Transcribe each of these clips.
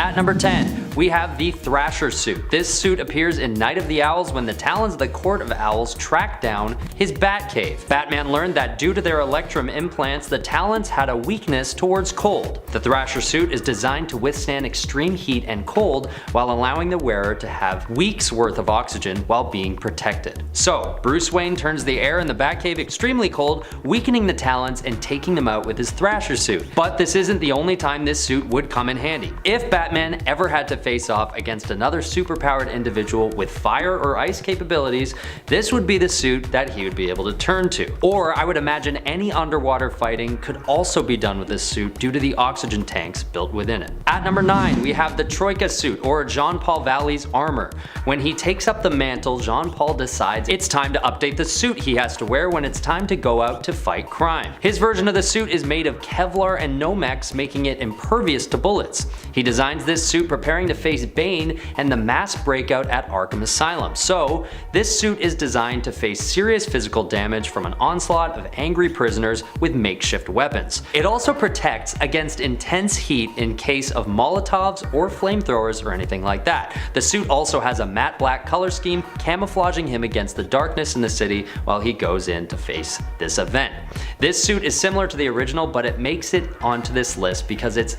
At number 10, we have the Thrasher suit. This suit appears in Night of the Owls when the talons of the Court of Owls track down his Batcave. Batman learned that due to their Electrum implants, the talons had a weakness towards cold. The Thrasher suit is designed to withstand extreme heat and cold while allowing the wearer to have weeks worth of oxygen while being protected. So, Bruce Wayne turns the air in the Batcave extremely cold, weakening the talons and taking them out with his Thrasher suit. But this isn't the only time this suit would come in handy. If Batman ever had to face off against another superpowered individual with fire or ice capabilities, this would be the suit that he would be able to turn to. Or I would imagine any underwater fighting could also be done with this suit due to the oxygen tanks built within it. At number 9, we have the Troika suit, or Jean-Paul Valley's armor. When he takes up the mantle, Jean-Paul decides it's time to update the suit he has to wear when it's time to go out to fight crime. His version of the suit is made of Kevlar and Nomex, making it impervious to bullets. He designs this suit preparing to face Bane and the mass breakout at Arkham Asylum. So, this suit is designed to face serious physical damage from an onslaught of angry prisoners with makeshift weapons. It also protects against intense heat in case of Molotovs or flamethrowers or anything like that. The suit also has a matte black color scheme, camouflaging him against the darkness in the city while he goes in to face this event. This suit is similar to the original, but it makes it onto this list because it's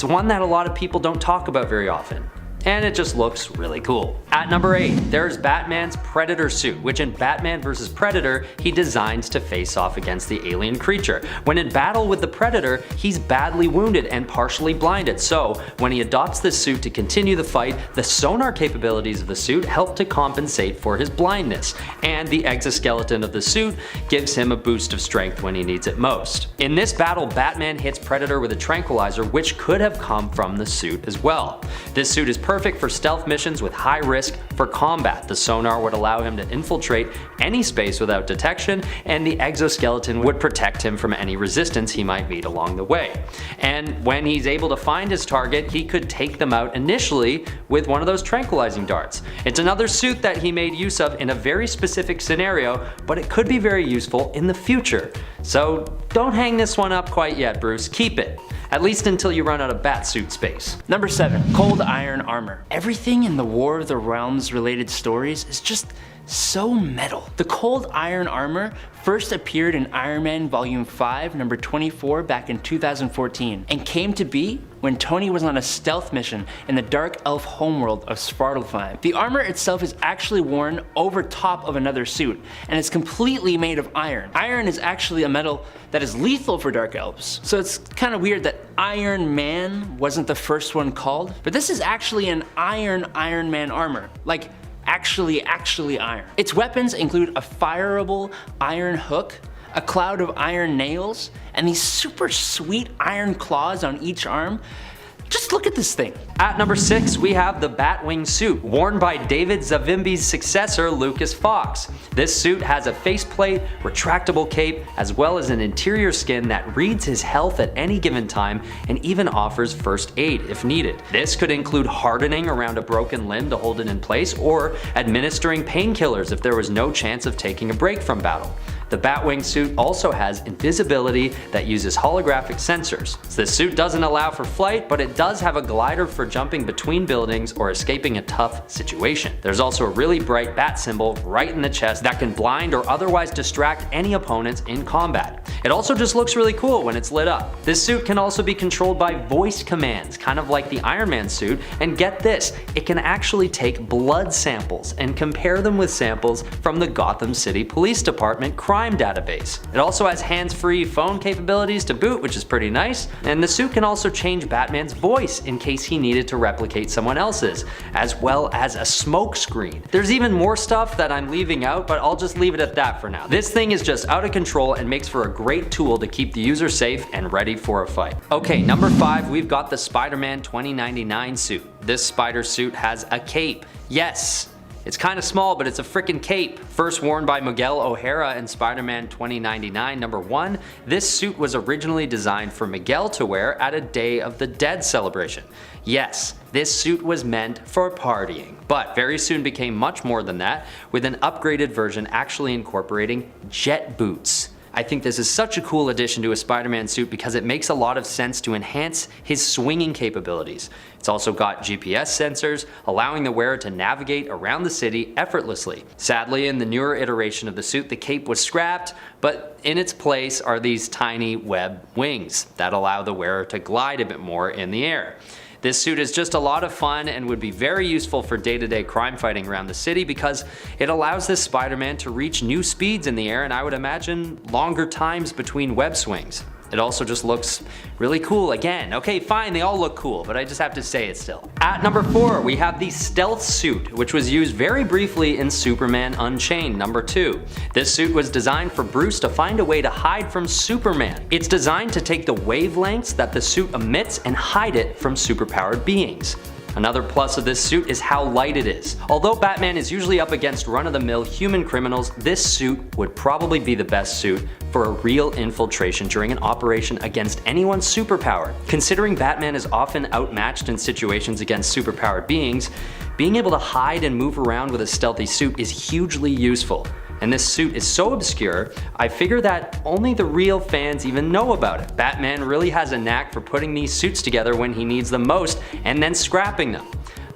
one that a lot of people don't talk about very often. And it just looks really cool. At number 8, there's Batman's Predator suit, which in Batman vs. Predator, he designs to face off against the alien creature. When in battle with the Predator, he's badly wounded and partially blinded, so when he adopts this suit to continue the fight, the sonar capabilities of the suit help to compensate for his blindness, and the exoskeleton of the suit gives him a boost of strength when he needs it most. In this battle, Batman hits Predator with a tranquilizer, which could have come from the suit as well. This suit is perfect for stealth missions with high risk for combat. The sonar would allow him to infiltrate any space without detection, and the exoskeleton would protect him from any resistance he might meet along the way. And when he's able to find his target, he could take them out initially with one of those tranquilizing darts. It's another suit that he made use of in a very specific scenario, but it could be very useful in the future. So don't hang this one up quite yet, Bruce. Keep it. At least until you run out of Batsuit space. Number 7, Cold Iron Armor. Everything in the War of the Realms related stories is just so metal. The Cold Iron Armor first appeared in Iron Man Volume 5, number 24 back in 2014, and came to be when Tony was on a stealth mission in the dark elf homeworld of Svartalfheim. The armor itself is actually worn over top of another suit, and it's completely made of iron. Iron is actually a metal that is lethal for dark elves, so it's kind of weird that Iron Man wasn't the first one called, but this is actually an Iron Man armor. Like, actually iron. Its weapons include a fireable iron hook, a cloud of iron nails, and these super sweet iron claws on each arm. Just look at this thing. At number 6, we have the Batwing Suit, worn by David Zavimbi's successor, Lucas Fox. This suit has a faceplate, retractable cape, as well as an interior skin that reads his health at any given time and even offers first aid if needed. This could include hardening around a broken limb to hold it in place, or administering painkillers if there was no chance of taking a break from battle. The Batwing suit also has invisibility that uses holographic sensors. This suit doesn't allow for flight, but it does have a glider for jumping between buildings or escaping a tough situation. There's also a really bright bat symbol right in the chest that can blind or otherwise distract any opponents in combat. It also just looks really cool when it's lit up. This suit can also be controlled by voice commands, kind of like the Iron Man suit, and get this, it can actually take blood samples and compare them with samples from the Gotham City Police Department crime database. It also has hands-free phone capabilities to boot, which is pretty nice, and the suit can also change Batman's voice in case he needed to replicate someone else's, as well as a smoke screen. There's even more stuff that I'm leaving out, but I'll just leave it at that for now. This thing is just out of control and makes for a great tool to keep the user safe and ready for a fight. Okay, number 5, we've got the SpiderMan 2099 suit. This spider suit has a cape. Yes, it's kind of small, but it's a freaking cape. First worn by Miguel O'Hara in SpiderMan 2099 number 1, this suit was originally designed for Miguel to wear at a Day of the Dead celebration. Yes, this suit was meant for partying, but very soon became much more than that, with an upgraded version actually incorporating jet boots. I think this is such a cool addition to a Spider-Man suit because it makes a lot of sense to enhance his swinging capabilities. It's also got GPS sensors, allowing the wearer to navigate around the city effortlessly. Sadly, in the newer iteration of the suit, the cape was scrapped, but in its place are these tiny web wings that allow the wearer to glide a bit more in the air. This suit is just a lot of fun and would be very useful for day-to-day crime fighting around the city because it allows this Spider-Man to reach new speeds in the air and I would imagine longer times between web swings. It also just looks really cool again. Okay, fine, they all look cool, but I just have to say it still. At number 4, we have the Stealth Suit, which was used very briefly in Superman Unchained, number 2. This suit was designed for Bruce to find a way to hide from Superman. It's designed to take the wavelengths that the suit emits and hide it from superpowered beings. Another plus of this suit is how light it is. Although Batman is usually up against run-of-the-mill human criminals, this suit would probably be the best suit for a real infiltration during an operation against anyone superpowered. Considering Batman is often outmatched in situations against superpowered beings, being able to hide and move around with a stealthy suit is hugely useful. And this suit is so obscure, I figure that only the real fans even know about it. Batman really has a knack for putting these suits together when he needs them most and then scrapping them.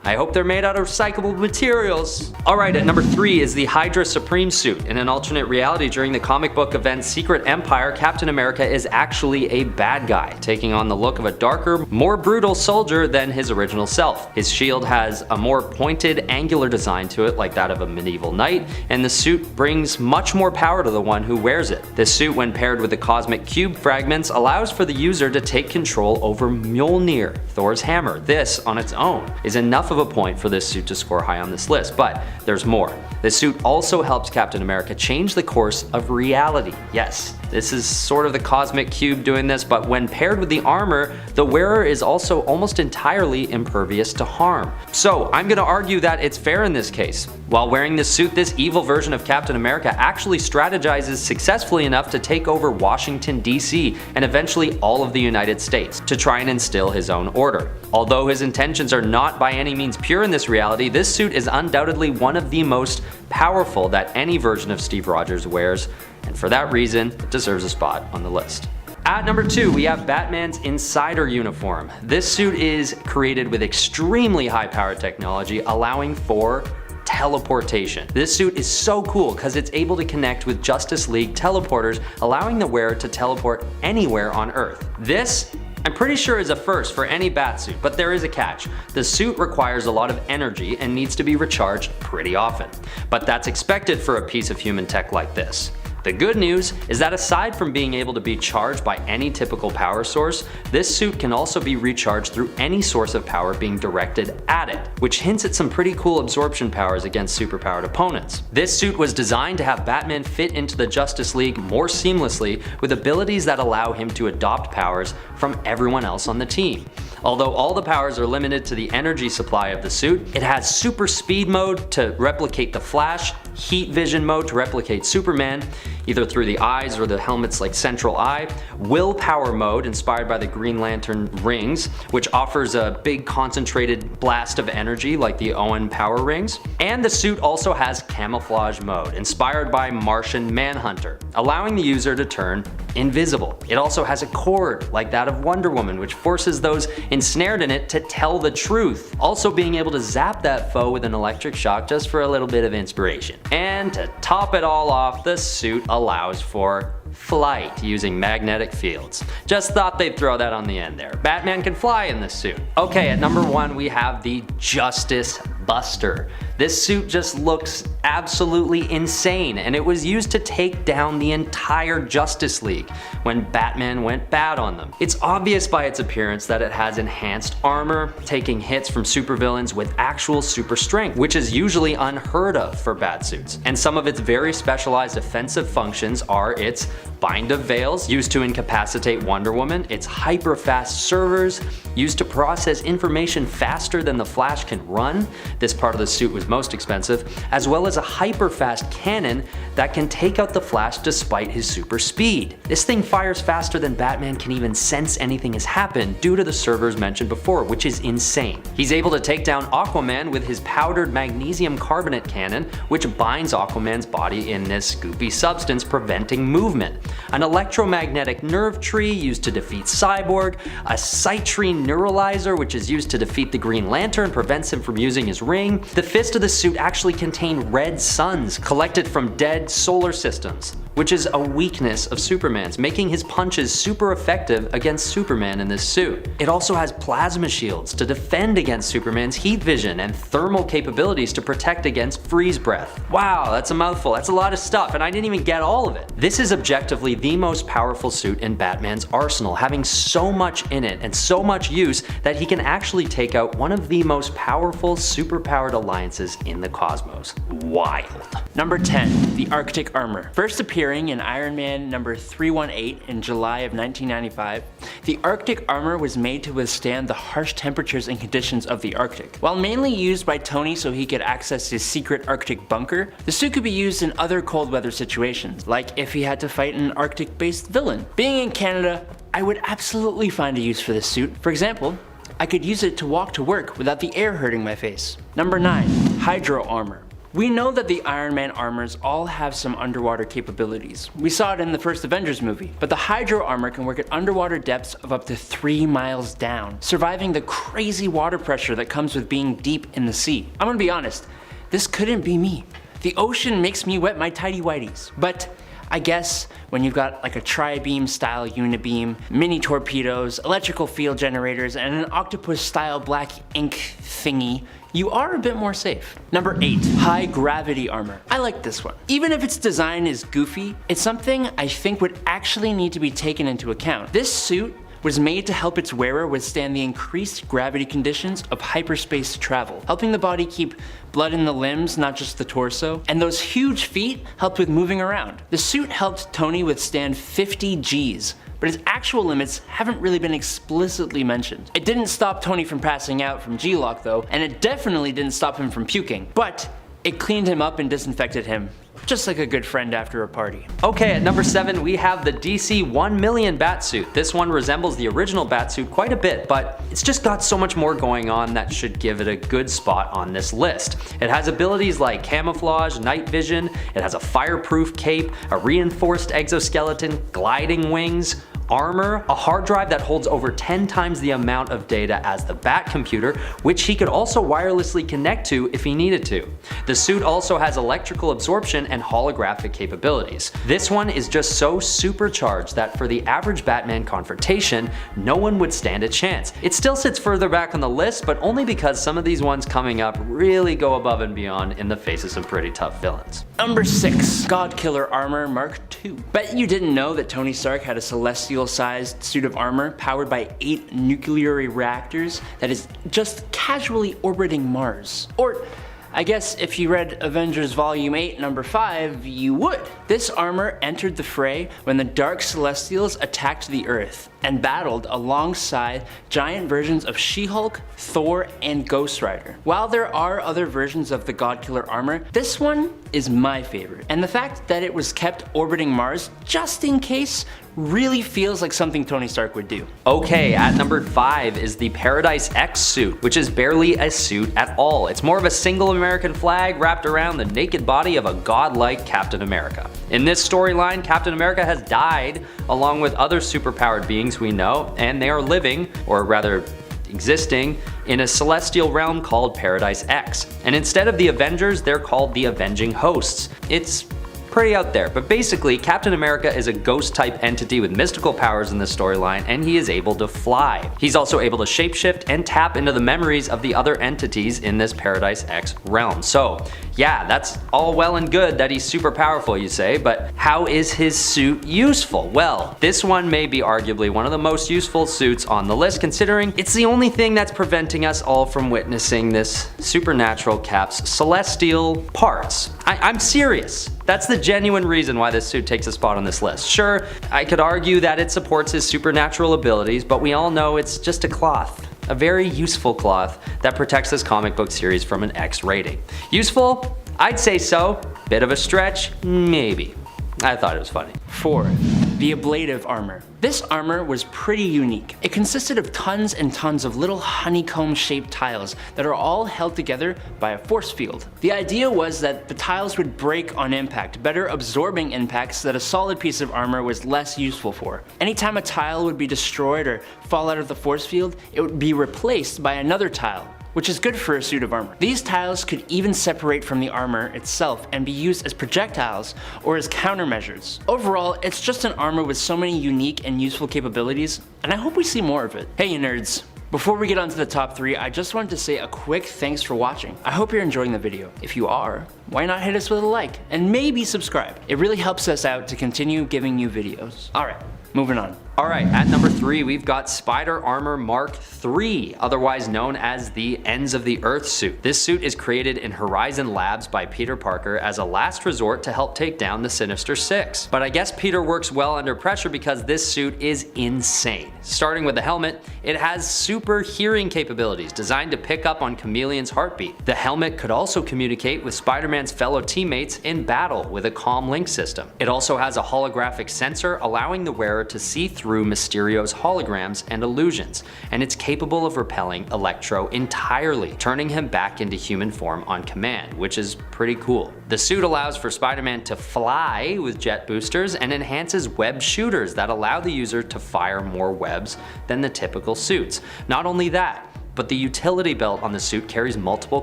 I hope they're made out of recyclable materials. Alright, at number 3 is the Hydra Supreme Suit. In an alternate reality during the comic book event Secret Empire, Captain America is actually a bad guy, taking on the look of a darker, more brutal soldier than his original self. His shield has a more pointed, angular design to it like that of a medieval knight, and the suit brings much more power to the one who wears it. This suit, when paired with the cosmic cube fragments, allows for the user to take control over Mjolnir, Thor's hammer. This, on its own, is enough of a point for this suit to score high on this list, but there's more. This suit also helps Captain America change the course of reality. Yes, this is sort of the cosmic cube doing this, but when paired with the armor, the wearer is also almost entirely impervious to harm. So I'm gonna argue that it's fair in this case. While wearing this suit, this evil version of Captain America actually strategizes successfully enough to take over Washington, D.C. and eventually all of the United States to try and instill his own order. Although his intentions are not by any means pure in this reality, this suit is undoubtedly one of the most powerful that any version of Steve Rogers wears, and for that reason, it deserves a spot on the list. At number 2, we have Batman's Insider uniform. This suit is created with extremely high-powered technology, allowing for teleportation. This suit is so cool because it's able to connect with Justice League teleporters, allowing the wearer to teleport anywhere on Earth. This, I'm pretty sure, is a first for any Batsuit, but there is a catch. The suit requires a lot of energy and needs to be recharged pretty often. But that's expected for a piece of human tech like this. The good news is that aside from being able to be charged by any typical power source, this suit can also be recharged through any source of power being directed at it, which hints at some pretty cool absorption powers against superpowered opponents. This suit was designed to have Batman fit into the Justice League more seamlessly with abilities that allow him to adopt powers from everyone else on the team. Although all the powers are limited to the energy supply of the suit, it has super speed mode to replicate the Flash, heat vision mode to replicate Superman, either through the eyes or the helmet's like central eye, willpower mode inspired by the Green Lantern rings, which offers a big concentrated blast of energy like the Owen power rings, and the suit also has camouflage mode inspired by Martian Manhunter, allowing the user to turn invisible. It also has a cord like that of Wonder Woman, which forces those ensnared in it to tell the truth, also being able to zap that foe with an electric shock just for a little bit of inspiration. And to top it all off, the suit allows for flight using magnetic fields. Just thought they'd throw that on the end there. Batman can fly in this suit. Okay, at number 1 we have the Justice Buster. This suit just looks absolutely insane, and it was used to take down the entire Justice League when Batman went bad on them. It's obvious by its appearance that it has enhanced armor, taking hits from supervillains with actual super strength, which is usually unheard of for Batsuits. And some of its very specialized offensive functions are its bind of veils, used to incapacitate Wonder Woman, its hyper-fast servers, used to process information faster than the Flash can run, this part of the suit was most expensive, as well as a hyper-fast cannon that can take out the Flash despite his super speed. This thing fires faster than Batman can even sense anything has happened due to the servers mentioned before, which is insane. He's able to take down Aquaman with his powdered magnesium carbonate cannon, which binds Aquaman's body in this goopy substance, preventing movement. An electromagnetic nerve tree used to defeat Cyborg, a citrine neuralizer which is used to defeat the Green Lantern, prevents him from using his ring. The fist of the suit actually contained red suns collected from dead solar systems, which is a weakness of Superman's, making his punches super effective against Superman in this suit. It also has plasma shields to defend against Superman's heat vision and thermal capabilities to protect against freeze breath. Wow, that's a mouthful. That's a lot of stuff, and I didn't even get all of it. This is objectively the most powerful suit in Batman's arsenal, having so much in it and so much use that he can actually take out one of the most powerful superpowered alliances in the cosmos. Wild. Number 10, the Arctic Armor. First appearing in Iron Man number 318 in July of 1995, the Arctic Armor was made to withstand the harsh temperatures and conditions of the Arctic. While mainly used by Tony so he could access his secret Arctic bunker, the suit could be used in other cold weather situations, like if he had to fight an Arctic-based villain. Being in Canada, I would absolutely find a use for this suit. For example, I could use it to walk to work without the air hurting my face. Number 9, Hydra Armor. We know that the Iron Man armors all have some underwater capabilities. We saw it in the first Avengers movie, but the Hydra armor can work at underwater depths of up to 3 miles down, surviving the crazy water pressure that comes with being deep in the sea. I'm gonna be honest, this couldn't be me. The ocean makes me wet my tighty whities. But I guess when you've got like a tri-beam style unibeam, mini torpedoes, electrical field generators, and an octopus style black ink thingy, you are a bit more safe. Number 8, High Gravity Armor. I like this one. Even if its design is goofy, it's something I think would actually need to be taken into account. This suit was made to help its wearer withstand the increased gravity conditions of hyperspace travel, helping the body keep blood in the limbs, not just the torso, and those huge feet helped with moving around. The suit helped Tony withstand 50 Gs, but its actual limits haven't really been explicitly mentioned. It didn't stop Tony from passing out from G-Lock though, and it definitely didn't stop him from puking, but it cleaned him up and disinfected him, just like a good friend after a party. Okay, at number 7 we have the DC 1 million Batsuit. This one resembles the original Batsuit quite a bit, but it's just got so much more going on that should give it a good spot on this list. It has abilities like camouflage, night vision, it has a fireproof cape, a reinforced exoskeleton, gliding wings, armor, a hard drive that holds over 10 times the amount of data as the Bat computer, which he could also wirelessly connect to if he needed to. The suit also has electrical absorption and holographic capabilities. This one is just so supercharged that for the average Batman confrontation, no one would stand a chance. It still sits further back on the list, but only because some of these ones coming up really go above and beyond in the face of some pretty tough villains. Number 6, God Killer Armor Mark II. Bet you didn't know that Tony Stark had a celestial-sized suit of armor powered by 8 nuclear reactors that is just casually orbiting Mars. Or I guess if you read Avengers Volume 8, Number 5, you would. This armor entered the fray when the Dark Celestials attacked the Earth and battled alongside giant versions of She-Hulk, Thor, and Ghost Rider. While there are other versions of the God Killer armor, this one is my favorite. And the fact that it was kept orbiting Mars just in case really feels like something Tony Stark would do. Okay, at number 5 is the Paradise X suit, which is barely a suit at all. It's more of a single American flag wrapped around the naked body of a godlike Captain America. In this storyline, Captain America has died along with other superpowered beings we know, and they are living, or rather existing, in a celestial realm called Paradise X. And instead of the Avengers, they're called the Avenging Hosts. It's pretty out there, but basically Captain America is a ghost type entity with mystical powers in this storyline, and he is able to fly. He's also able to shapeshift and tap into the memories of the other entities in this Paradise X realm. So yeah, that's all well and good that he's super powerful, you say, but how is his suit useful? Well, this one may be arguably one of the most useful suits on the list, considering it's the only thing that's preventing us all from witnessing this supernatural Cap's celestial parts. I'm serious. That's the genuine reason why this suit takes a spot on this list. Sure, I could argue that it supports his supernatural abilities, but we all know it's just a cloth. A very useful cloth that protects this comic book series from an X rating. Useful? I'd say so. Bit of a stretch? Maybe. I thought it was funny. 4. The Ablative Armor. This armor was pretty unique. It consisted of tons and tons of little honeycomb-shaped tiles that are all held together by a force field. The idea was that the tiles would break on impact, better absorbing impacts that a solid piece of armor was less useful for. Anytime a tile would be destroyed or fall out of the force field, it would be replaced by another tile, which is good for a suit of armor. These tiles could even separate from the armor itself and be used as projectiles or as countermeasures. Overall, it's just an armor with so many unique and useful capabilities, and I hope we see more of it. Hey you nerds, before we get on to the top 3, I just wanted to say a quick thanks for watching. I hope you're enjoying the video. If you are, why not hit us with a like and maybe subscribe? It really helps us out to continue giving you videos. Alright, moving on. Alright, at number 3 we've got SpiderArmor Mark III, otherwise known as the Ends of the Earth suit. This suit is created in Horizon Labs by Peter Parker as a last resort to help take down the Sinister Six. But I guess Peter works well under pressure because this suit is insane. Starting with the helmet, it has super hearing capabilities designed to pick up on Chameleon's heartbeat. The helmet could also communicate with Spider-Man's fellow teammates in battle with a comm link system. It also has a holographic sensor allowing the wearer to see through Mysterio's holograms and illusions, and it's capable of repelling Electro entirely, turning him back into human form on command, which is pretty cool. The suit allows for Spider-Man to fly with jet boosters and enhances web shooters that allow the user to fire more webs than the typical suits. Not only that, but the utility belt on the suit carries multiple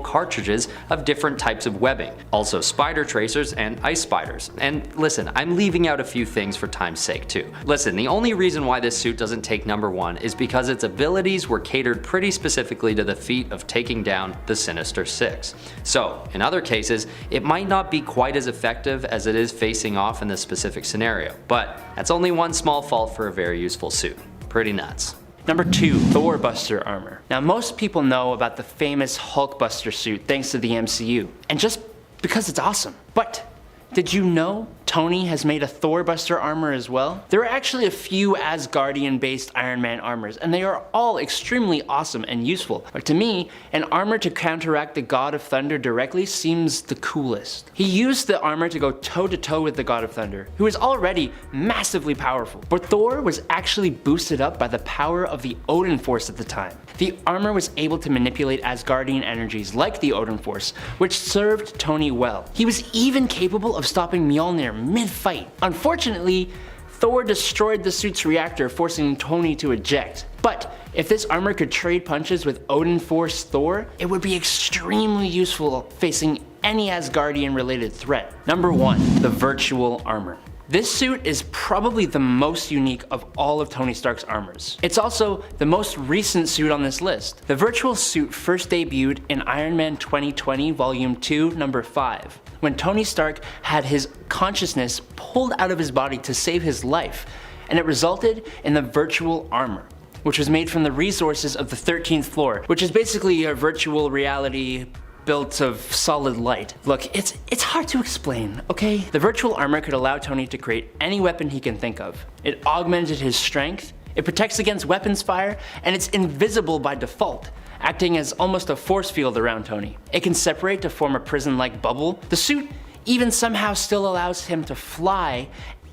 cartridges of different types of webbing, also spider tracers and ice spiders. And listen, I'm leaving out a few things for time's sake too. Listen, the only reason why this suit doesn't take number 1 is because its abilities were catered pretty specifically to the feat of taking down the Sinister Six. So, in other cases, it might not be quite as effective as it is facing off in this specific scenario, but that's only one small fault for a very useful suit. Pretty nuts. Number 2, Thorbuster Armor. Now most people know about the famous Hulkbuster suit thanks to the MCU, and just because it's awesome. But did you know Tony has made a Thorbuster armor as well? There are actually a few Asgardian-based Iron Man armors, and they are all extremely awesome and useful. But to me, an armor to counteract the God of Thunder directly seems the coolest. He used the armor to go toe-to-toe with the God of Thunder, who is already massively powerful. But Thor was actually boosted up by the power of the Odin Force at the time. The armor was able to manipulate Asgardian energies like the Odin Force, which served Tony well. He was even capable of stopping Mjolnir mid-fight. Unfortunately, Thor destroyed the suit's reactor, forcing Tony to eject. But if this armor could trade punches with Odin Force Thor, it would be extremely useful facing any Asgardian related threat. Number 1, the Virtual Armor. This suit is probably the most unique of all of Tony Stark's armors. It's also the most recent suit on this list. The Virtual Suit first debuted in Iron Man 2020 Volume 2, number 5, when Tony Stark had his consciousness pulled out of his body to save his life, and it resulted in the Virtual Armor, which was made from the resources of the 13th floor, which is basically a virtual reality built of solid light. Look, it's hard to explain, okay? The Virtual Armor could allow Tony to create any weapon he can think of. It augmented his strength, it protects against weapons fire, and it's invisible by default, acting as almost a force field around Tony. It can separate to form a prison-like bubble. The suit even somehow still allows him to fly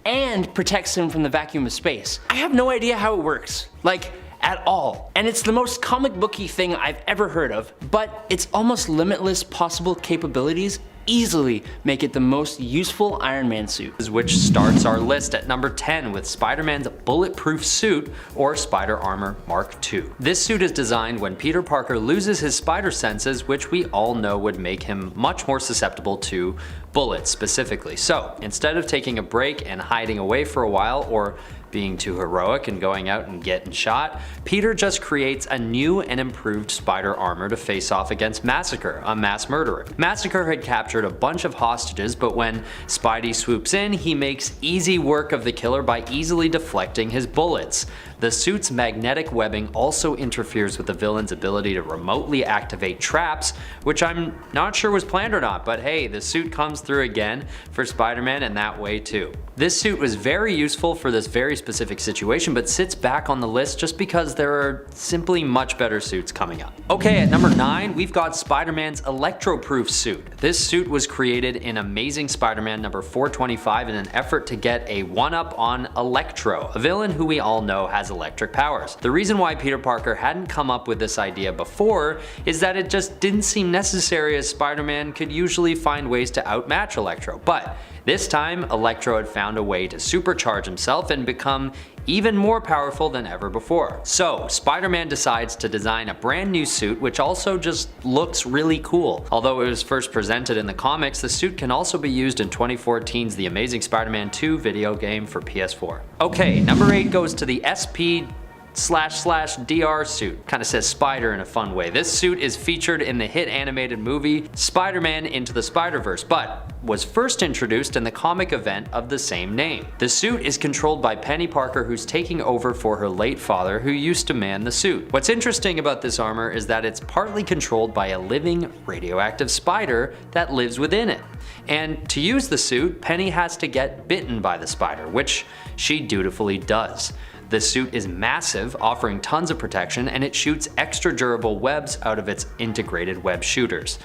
and protects him from the vacuum of space. I have no idea how it works. Like, at all. And it's the most comic booky thing I've ever heard of, but its almost limitless possible capabilities easily make it the most useful Iron Man suit. Which starts our list at number 10 with Spider-Man's Bulletproof Suit, or SpiderArmor Mark II. This suit is designed when Peter Parker loses his spider senses, which we all know would make him much more susceptible to bullets specifically. So instead of taking a break and hiding away for a while, or being too heroic and going out and getting shot, Peter just creates a new and improved spider armor to face off against Massacre, a mass murderer. Massacre had captured a bunch of hostages, but when Spidey swoops in, he makes easy work of the killer by easily deflecting his bullets. The suit's magnetic webbing also interferes with the villain's ability to remotely activate traps, which I'm not sure was planned or not, but hey, the suit comes through again for Spider-Man in that way too. This suit was very useful for this very specific situation, but sits back on the list just because there are simply much better suits coming up. Okay, at number 9, we've got Spider-Man's Electroproof Suit. This suit was created in Amazing Spider-Man number 425 in an effort to get a one-up on Electro, a villain who we all know has electric powers. The reason why Peter Parker hadn't come up with this idea before is that it just didn't seem necessary, as Spider-Man could usually find ways to outmatch Electro. But this time, Electro had found a way to supercharge himself and become even more powerful than ever before. So, Spider-Man decides to design a brand new suit which also just looks really cool. Although it was first presented in the comics, the suit can also be used in 2014's The Amazing Spider-Man 2 video game for PS4. Okay, number 8 goes to the SP//DR suit. Kinda says spider in a fun way. This suit is featured in the hit animated movie Spider-Man Into the Spiderverse, but was first introduced in the comic event of the same name. The suit is controlled by Penny Parker, who's taking over for her late father, who used to man the suit. What's interesting about this armor is that it's partly controlled by a living radioactive spider that lives within it. And to use the suit, Penny has to get bitten by the spider, which she dutifully does. The suit is massive, offering tons of protection, and it shoots extra durable webs out of its integrated web shooters.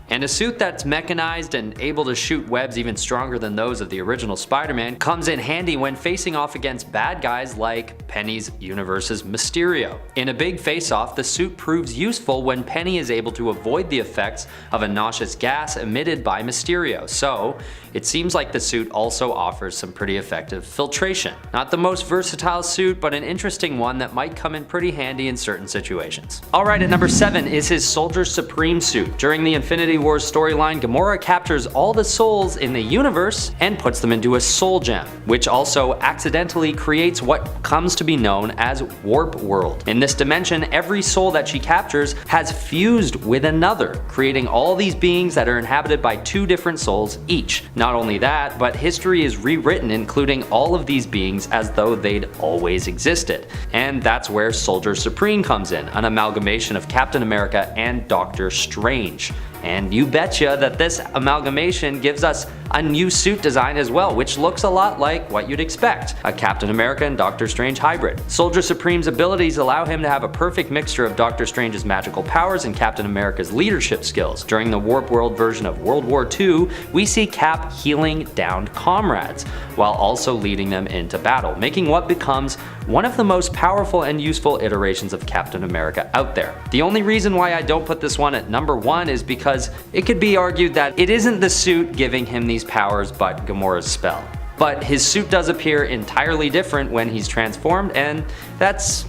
And a suit that's mechanized and able to shoot webs even stronger than those of the original Spider-Man comes in handy when facing off against bad guys like Penny's universe's Mysterio. In a big face-off, the suit proves useful when Penny is able to avoid the effects of a nauseous gas emitted by Mysterio, so it seems like the suit also offers some pretty effective filtration. Not the most versatile suit, but an interesting one that might come in pretty handy in certain situations. Alright, at number 7 is his Soldier Supreme suit. During the Infinity Wars storyline, Gamora captures all the souls in the universe and puts them into a soul gem, which also accidentally creates what comes to be known as Warp World. In this dimension, every soul that she captures has fused with another, creating all these beings that are inhabited by 2 different souls each. Not only that, but history is rewritten, including all of these beings as though they'd always existed. And that's where Soldier Supreme comes in, an amalgamation of Captain America and Doctor Strange. And you betcha that this amalgamation gives us a new suit design as well, which looks a lot like what you'd expect, a Captain America and Doctor Strange hybrid. Soldier Supreme's abilities allow him to have a perfect mixture of Doctor Strange's magical powers and Captain America's leadership skills. During the Warp World version of World War II, we see Cap healing downed comrades, while also leading them into battle, making what becomes one of the most powerful and useful iterations of Captain America out there. The only reason why I don't put this one at number 1 is because it could be argued that it isn't the suit giving him these powers, but Gamora's spell. But his suit does appear entirely different when he's transformed, and that's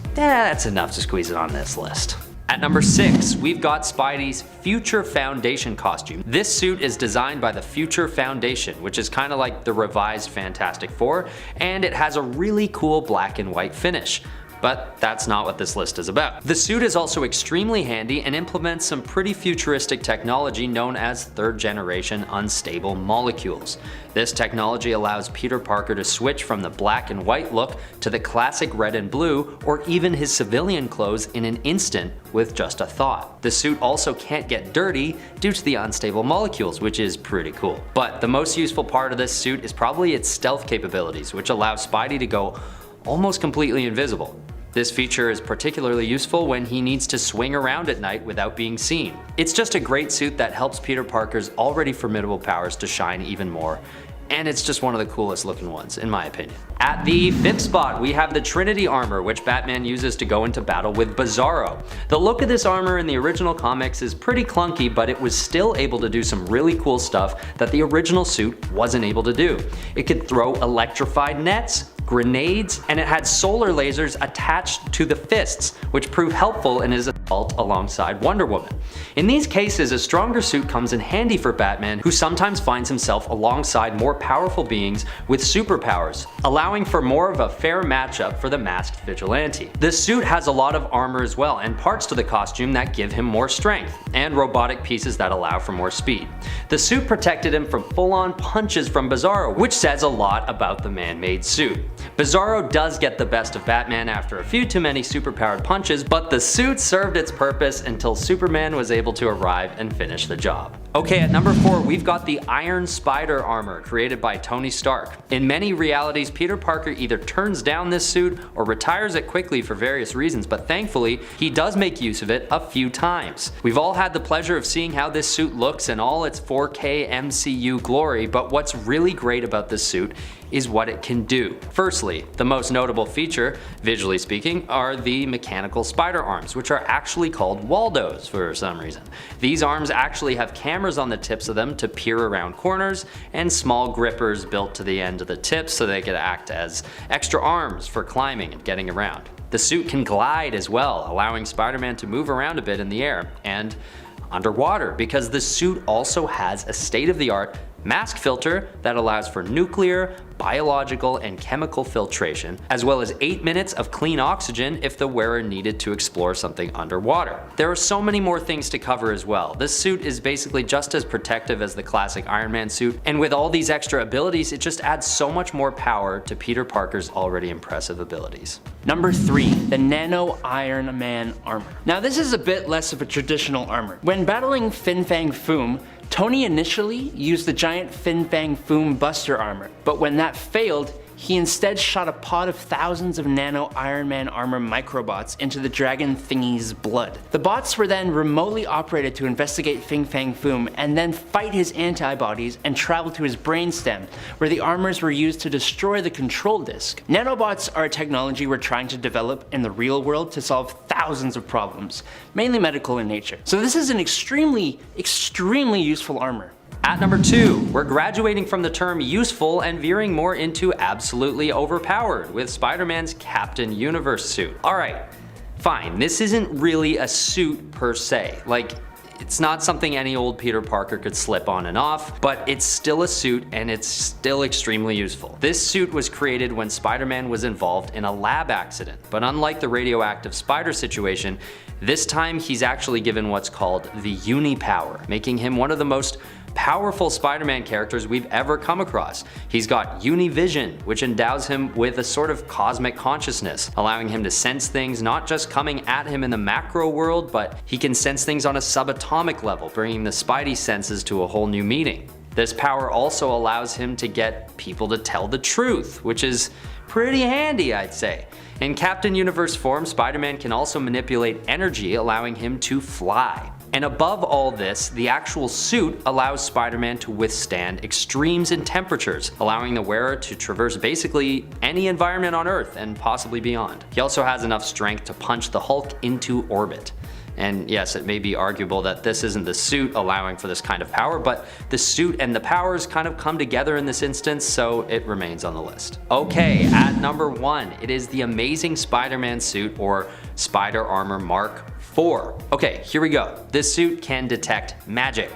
enough to squeeze it on this list. At number 6, we've got Spidey's Future Foundation costume. This suit is designed by the Future Foundation, which is kind of like the revised Fantastic Four, and it has a really cool black and white finish. But that's not what this list is about. The suit is also extremely handy and implements some pretty futuristic technology known as 3rd generation unstable molecules. This technology allows Peter Parker to switch from the black and white look to the classic red and blue, or even his civilian clothes in an instant with just a thought. The suit also can't get dirty due to the unstable molecules, which is pretty cool. But the most useful part of this suit is probably its stealth capabilities, which allow Spidey to go almost completely invisible. This feature is particularly useful when he needs to swing around at night without being seen. It's just a great suit that helps Peter Parker's already formidable powers to shine even more, and it's just one of the coolest looking ones, in my opinion. At the 5th spot, we have the Trinity armor, which Batman uses to go into battle with Bizarro. The look of this armor in the original comics is pretty clunky, but it was still able to do some really cool stuff that the original suit wasn't able to do. It could throw electrified nets, grenades, and it had solar lasers attached to the fists, which prove helpful in his assault alongside Wonder Woman. In these cases, a stronger suit comes in handy for Batman, who sometimes finds himself alongside more powerful beings with superpowers, allowing for more of a fair matchup for the masked vigilante. The suit has a lot of armor as well, and parts to the costume that give him more strength, and robotic pieces that allow for more speed. The suit protected him from full-on punches from Bizarro, which says a lot about the man-made suit. Bizarro does get the best of Batman after a few too many superpowered punches, but the suit served its purpose until Superman was able to arrive and finish the job. Okay, at number 4, we've got the Iron Spider Armor, created by Tony Stark. In many realities, Peter Parker either turns down this suit or retires it quickly for various reasons, but thankfully, he does make use of it a few times. We've all had the pleasure of seeing how this suit looks in all its 4K MCU glory, but what's really great about this suit is what it can do. Firstly, the most notable feature, visually speaking, are the mechanical spider arms, which are actually called Waldos for some reason. These arms actually have cameras on the tips of them to peer around corners, and small grippers built to the end of the tips so they could act as extra arms for climbing and getting around. The suit can glide as well, allowing Spider-Man to move around a bit in the air and underwater, because the suit also has a state-of-the-art mask filter that allows for nuclear, biological, and chemical filtration, as well as 8 minutes of clean oxygen if the wearer needed to explore something underwater. There are so many more things to cover as well. This suit is basically just as protective as the classic Iron Man suit, and with all these extra abilities, it just adds so much more power to Peter Parker's already impressive abilities. Number 3, the Nano Iron Man Armor. Now this is a bit less of a traditional armor. When battling Fin Fang Foom, Tony initially used the giant Fin Fang Foom Buster armor, but when that failed, he instead shot a pod of thousands of Nano Iron Man Armor microbots into the dragon thingy's blood. The bots were then remotely operated to investigate Fin Fang Foom and then fight his antibodies and travel to his brainstem, where the armors were used to destroy the control disk. Nanobots are a technology we're trying to develop in the real world to solve thousands of problems, mainly medical in nature. So this is an extremely useful armor. At number 2, we're graduating from the term useful and veering more into absolutely overpowered with Spider-Man's Captain Universe suit. Alright, fine, this isn't really a suit per se. Like, it's not something any old Peter Parker could slip on and off, but it's still a suit and it's still extremely useful. This suit was created when Spider-Man was involved in a lab accident, but unlike the radioactive spider situation, this time he's actually given what's called the Uni-Power, making him one of the most powerful Spider-Man characters we've ever come across. He's got Univision, which endows him with a sort of cosmic consciousness, allowing him to sense things not just coming at him in the macro world, but he can sense things on a subatomic level, bringing the Spidey senses to a whole new meaning. This power also allows him to get people to tell the truth, which is pretty handy, I'd say. In Captain Universe form, Spider-Man can also manipulate energy, allowing him to fly. And above all this, the actual suit allows Spider-Man to withstand extremes in temperatures, allowing the wearer to traverse basically any environment on Earth and possibly beyond. He also has enough strength to punch the Hulk into orbit. And yes, it may be arguable that this isn't the suit allowing for this kind of power, but the suit and the powers kind of come together in this instance, so it remains on the list. Okay, at number 1, it is the Amazing Spider-Man suit, or Spider Armor Mark IV. Okay, here we go. This suit can detect magic,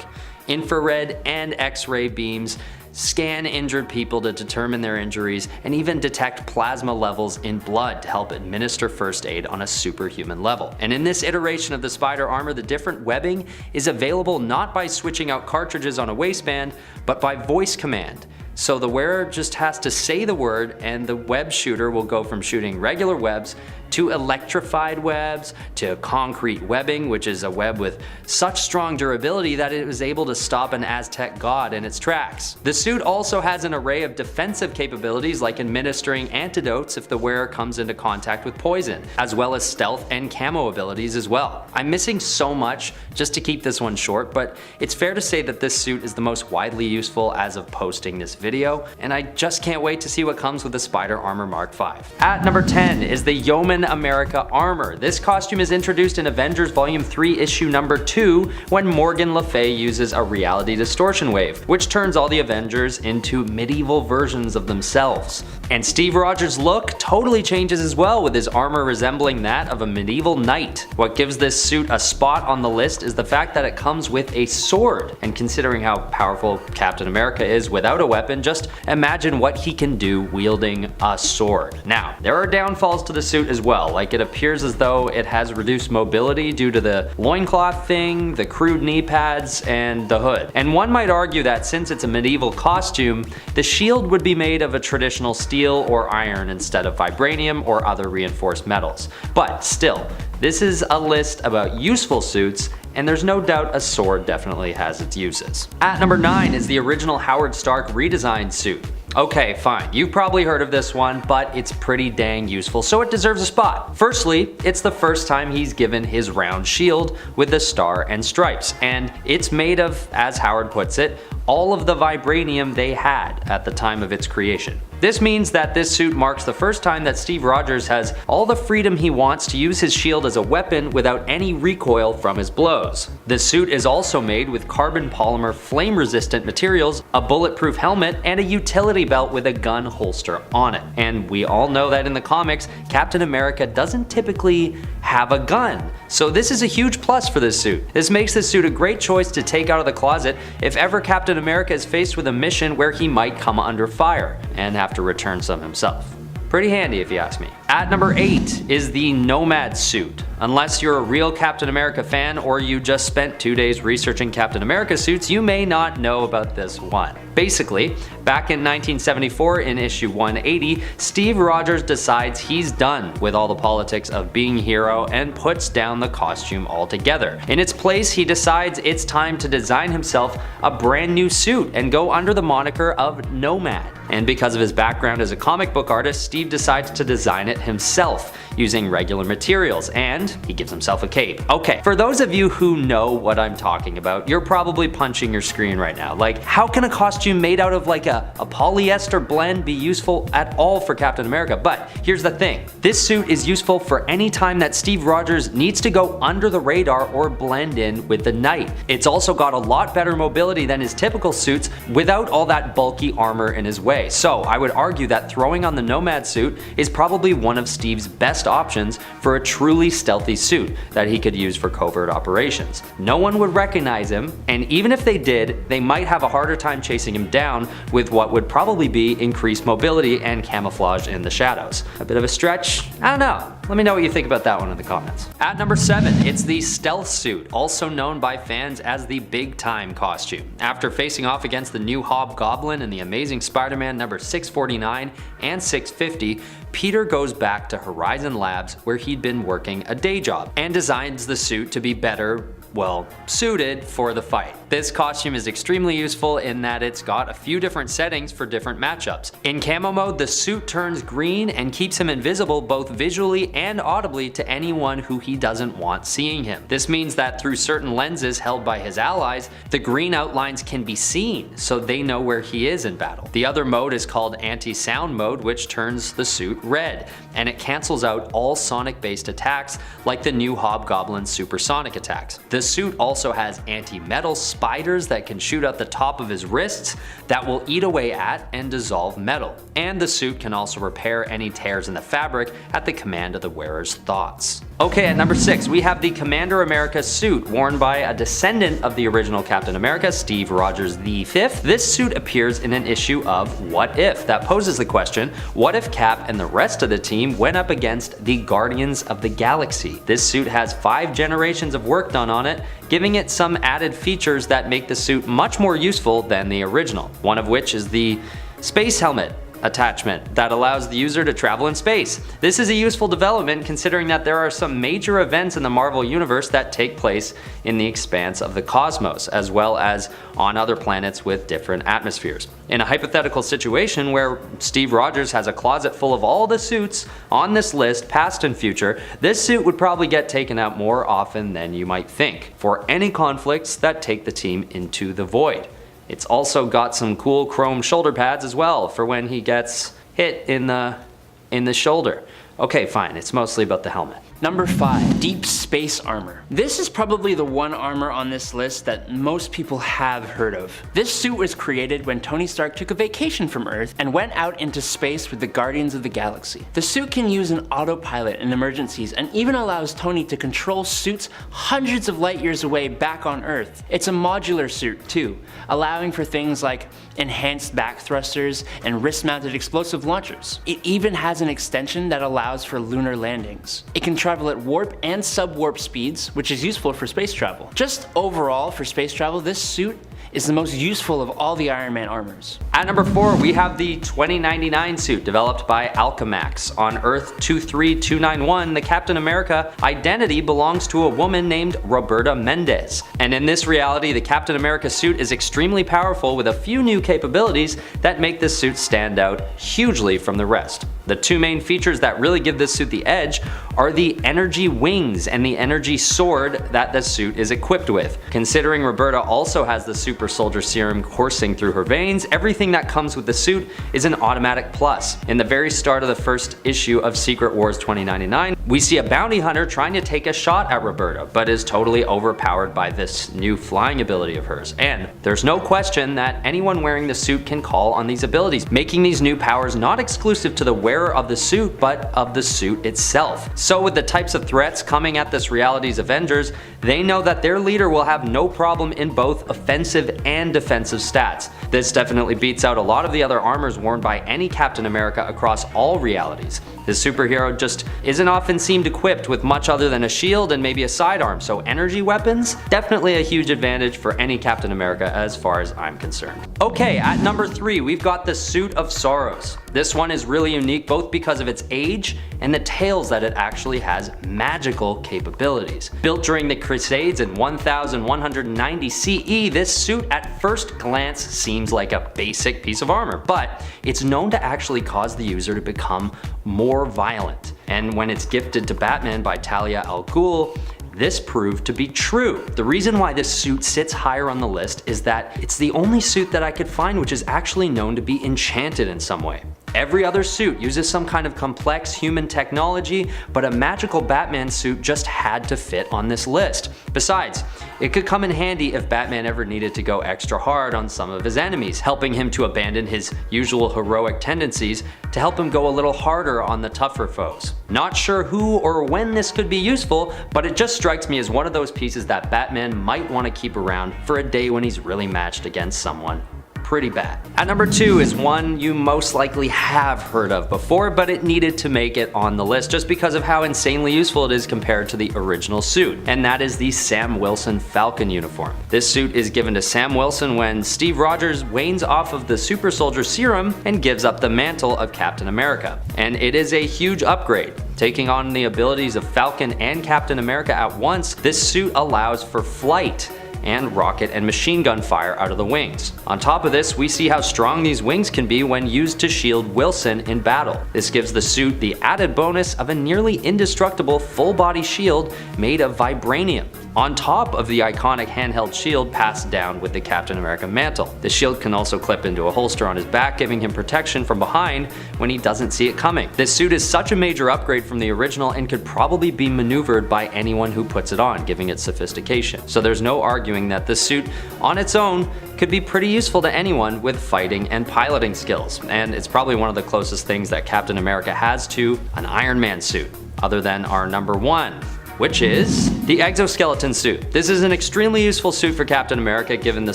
infrared and X-ray beams, scan injured people to determine their injuries, and even detect plasma levels in blood to help administer first aid on a superhuman level. And in this iteration of the Spider Armor, the different webbing is available not by switching out cartridges on a waistband, but by voice command. So the wearer just has to say the word and the web shooter will go from shooting regular webs to electrified webs to concrete webbing, which is a web with such strong durability that it was able to stop an Aztec god in its tracks. The suit also has an array of defensive capabilities, like administering antidotes if the wearer comes into contact with poison, as well as stealth and camo abilities as well. I'm missing so much just to keep this one short, but it's fair to say that this suit is the most widely useful as of posting this video, and I just can't wait to see what comes with the Spider Armor Mark V. At number 10 is the Yeoman America Armor. This costume is introduced in Avengers Volume 3 issue number 2 when Morgan Le Fay uses a reality distortion wave, which turns all the Avengers into medieval versions of themselves. And Steve Rogers' look totally changes as well, with his armor resembling that of a medieval knight. What gives this suit a spot on the list is the fact that it comes with a sword, and considering how powerful Captain America is without a weapon, just imagine what he can do wielding a sword. Now, there are downfalls to the suit as well, like it appears as though it has reduced mobility due to the loincloth thing, the crude knee pads, and the hood. And one might argue that since it's a medieval costume, the shield would be made of a traditional steel steel or iron instead of vibranium or other reinforced metals. But still, this is a list about useful suits, and there's no doubt a sword definitely has its uses. At number 9 is the original Howard Stark redesigned suit. Okay, fine, you've probably heard of this one, but it's pretty dang useful, so it deserves a spot. Firstly, it's the first time he's given his round shield with the star and stripes, and it's made of, as Howard puts it, all of the vibranium they had at the time of its creation. This means that this suit marks the first time that Steve Rogers has all the freedom he wants to use his shield as a weapon without any recoil from his blows. The suit is also made with carbon polymer flame-resistant materials, a bulletproof helmet, and a utility belt with a gun holster on it. And we all know that in the comics, Captain America doesn't typically have a gun, so this is a huge plus for this suit. This makes this suit a great choice to take out of the closet if ever Captain America is faced with a mission where he might come under fire and have to return some himself. Pretty handy if you ask me. At number 8 is the Nomad Suit. Unless you're a real Captain America fan or you just spent 2 days researching Captain America suits, you may not know about this one. Basically, back in 1974 in issue 180, Steve Rogers decides he's done with all the politics of being a hero and puts down the costume altogether. In its place, he decides it's time to design himself a brand new suit and go under the moniker of Nomad. And because of his background as a comic book artist, Steve decides to design it himself using regular materials, and he gives himself a cape. Okay, for those of you who know what I'm talking about, you're probably punching your screen right now. Like, how can a costume made out of like a polyester blend be useful at all for Captain America? But here's the thing, this suit is useful for any time that Steve Rogers needs to go under the radar or blend in with the night. It's also got a lot better mobility than his typical suits without all that bulky armor in his way. So I would argue that throwing on the Nomad suit is probably one of Steve's best options for a truly stealthy suit that he could use for covert operations. No one would recognize him, and even if they did, they might have a harder time chasing him down with what would probably be increased mobility and camouflage in the shadows. A bit of a stretch? I don't know. Let me know what you think about that one in the comments. At number 7, it's the Stealth Suit, also known by fans as the Big Time costume. After facing off against the new Hobgoblin in the Amazing Spider-Man number 649 and 650, Peter goes back to Horizon Labs where he'd been working a day job and designs the suit to be better, well, suited for the fight. This costume is extremely useful in that it's got a few different settings for different matchups. In camo mode, the suit turns green and keeps him invisible both visually and audibly to anyone who he doesn't want seeing him. This means that through certain lenses held by his allies, the green outlines can be seen so they know where he is in battle. The other mode is called anti-sound mode, which turns the suit red, and it cancels out all sonic-based attacks like the new Hobgoblin's supersonic attacks. The suit also has anti-metal spiders that can shoot out the top of his wrists that will eat away at and dissolve metal. And the suit can also repair any tears in the fabric at the command of the wearer's thoughts. Okay, at number 6, we have the Commander America suit, worn by a descendant of the original Captain America, Steve Rogers V. This suit appears in an issue of What If, that poses the question, what if Cap and the rest of the team went up against the Guardians of the Galaxy? This suit has 5 generations of work done on it, giving it some added features that make the suit much more useful than the original, one of which is the space helmet attachment that allows the user to travel in space. This is a useful development considering that there are some major events in the Marvel Universe that take place in the expanse of the cosmos, as well as on other planets with different atmospheres. In a hypothetical situation where Steve Rogers has a closet full of all the suits on this list, past and future, this suit would probably get taken out more often than you might think, for any conflicts that take the team into the void. It's also got some cool chrome shoulder pads as well for when he gets hit in the shoulder. Okay, fine, it's mostly about the helmet. Number 5, Deep Space Armor. This is probably the one armor on this list that most people have heard of. This suit was created when Tony Stark took a vacation from Earth and went out into space with the Guardians of the Galaxy. The suit can use an autopilot in emergencies and even allows Tony to control suits hundreds of light years away back on Earth. It's a modular suit too, allowing for things like enhanced back thrusters and wrist-mounted explosive launchers. It even has an extension that allows for lunar landings. It can travel at warp and subwarp speeds, which is useful for space travel. Just overall for space travel, this suit is the most useful of all the Iron Man armors. At number 4, we have the 2099 suit developed by Alchemax. On Earth 23291, the Captain America identity belongs to a woman named Roberta Mendez. And in this reality, the Captain America suit is extremely powerful with a few new capabilities that make this suit stand out hugely from the rest. The two main features that really give this suit the edge are the energy wings and the energy sword that the suit is equipped with. Considering Roberta also has the super soldier serum coursing through her veins, everything that comes with the suit is an automatic plus. In the very start of the first issue of Secret Wars 2099, we see a bounty hunter trying to take a shot at Roberta, but is totally overpowered by this new flying ability of hers. And there's no question that anyone wearing the suit can call on these abilities, making these new powers not exclusive to the wearer of the suit, but of the suit itself. So with the types of threats coming at this reality's Avengers, they know that their leader will have no problem in both offensive and defensive stats. This definitely beats out a lot of the other armors worn by any Captain America across all realities. This superhero just isn't often seen equipped with much other than a shield and maybe a sidearm, so energy weapons, definitely a huge advantage for any Captain America as far as I'm concerned. Okay, at number 3, we've got the Suit of Sorrows. This one is really unique both because of its age and the tales that it actually has magical capabilities. Built during the Crusades in 1190 CE, this suit at first glance seems like a basic piece of armor, but it's known to actually cause the user to become more violent. And when it's gifted to Batman by Talia al Ghul, this proved to be true. The reason why this suit sits higher on the list is that it's the only suit that I could find which is actually known to be enchanted in some way. Every other suit uses some kind of complex human technology, but a magical Batman suit just had to fit on this list. Besides, it could come in handy if Batman ever needed to go extra hard on some of his enemies, helping him to abandon his usual heroic tendencies to help him go a little harder on the tougher foes. Not sure who or when this could be useful, but it just strikes me as one of those pieces that Batman might want to keep around for a day when he's really matched against someone pretty bad. At number 2 is one you most likely have heard of before, but it needed to make it on the list just because of how insanely useful it is compared to the original suit, and that is the Sam Wilson Falcon uniform. This suit is given to Sam Wilson when Steve Rogers wanes off of the super soldier serum and gives up the mantle of Captain America. And it is a huge upgrade. Taking on the abilities of Falcon and Captain America at once, this suit allows for flight and rocket and machine gun fire out of the wings. On top of this, we see how strong these wings can be when used to shield Wilson in battle. This gives the suit the added bonus of a nearly indestructible full body shield made of vibranium, on top of the iconic handheld shield passed down with the Captain America mantle. The shield can also clip into a holster on his back, giving him protection from behind when he doesn't see it coming. This suit is such a major upgrade from the original and could probably be maneuvered by anyone who puts it on, giving it sophistication. So there's no arguing that this suit on its own could be pretty useful to anyone with fighting and piloting skills, and it's probably one of the closest things that Captain America has to an Iron Man suit, other than our number 1, which is the Exoskeleton Suit. This is an extremely useful suit for Captain America given the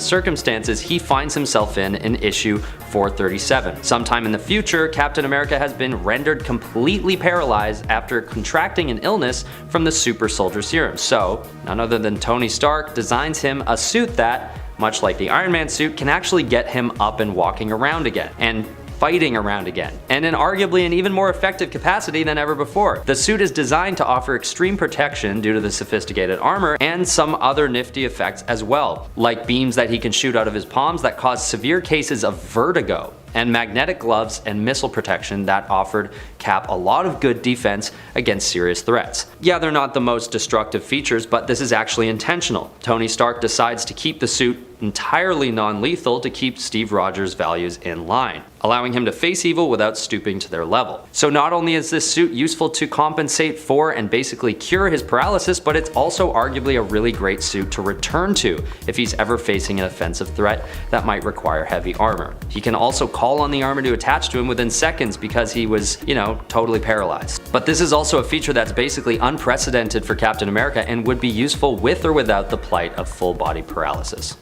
circumstances he finds himself in issue 437. Sometime in the future, Captain America has been rendered completely paralyzed after contracting an illness from the super soldier serum. So, none other than Tony Stark designs him a suit that, much like the Iron Man suit, can actually get him up and walking around again, and fighting around again, and in arguably an even more effective capacity than ever before. The suit is designed to offer extreme protection due to the sophisticated armor and some other nifty effects as well, like beams that he can shoot out of his palms that cause severe cases of vertigo, and magnetic gloves and missile protection that offered Cap a lot of good defense against serious threats. Yeah, they're not the most destructive features, but this is actually intentional. Tony Stark decides to keep the suit entirely non-lethal to keep Steve Rogers' values in line, allowing him to face evil without stooping to their level. So not only is this suit useful to compensate for and basically cure his paralysis, but it's also arguably a really great suit to return to if he's ever facing an offensive threat that might require heavy armor. He can also call on the armor to attach to him within seconds because he was, totally paralyzed. But this is also a feature that's basically unprecedented for Captain America and would be useful with or without the plight of full body paralysis.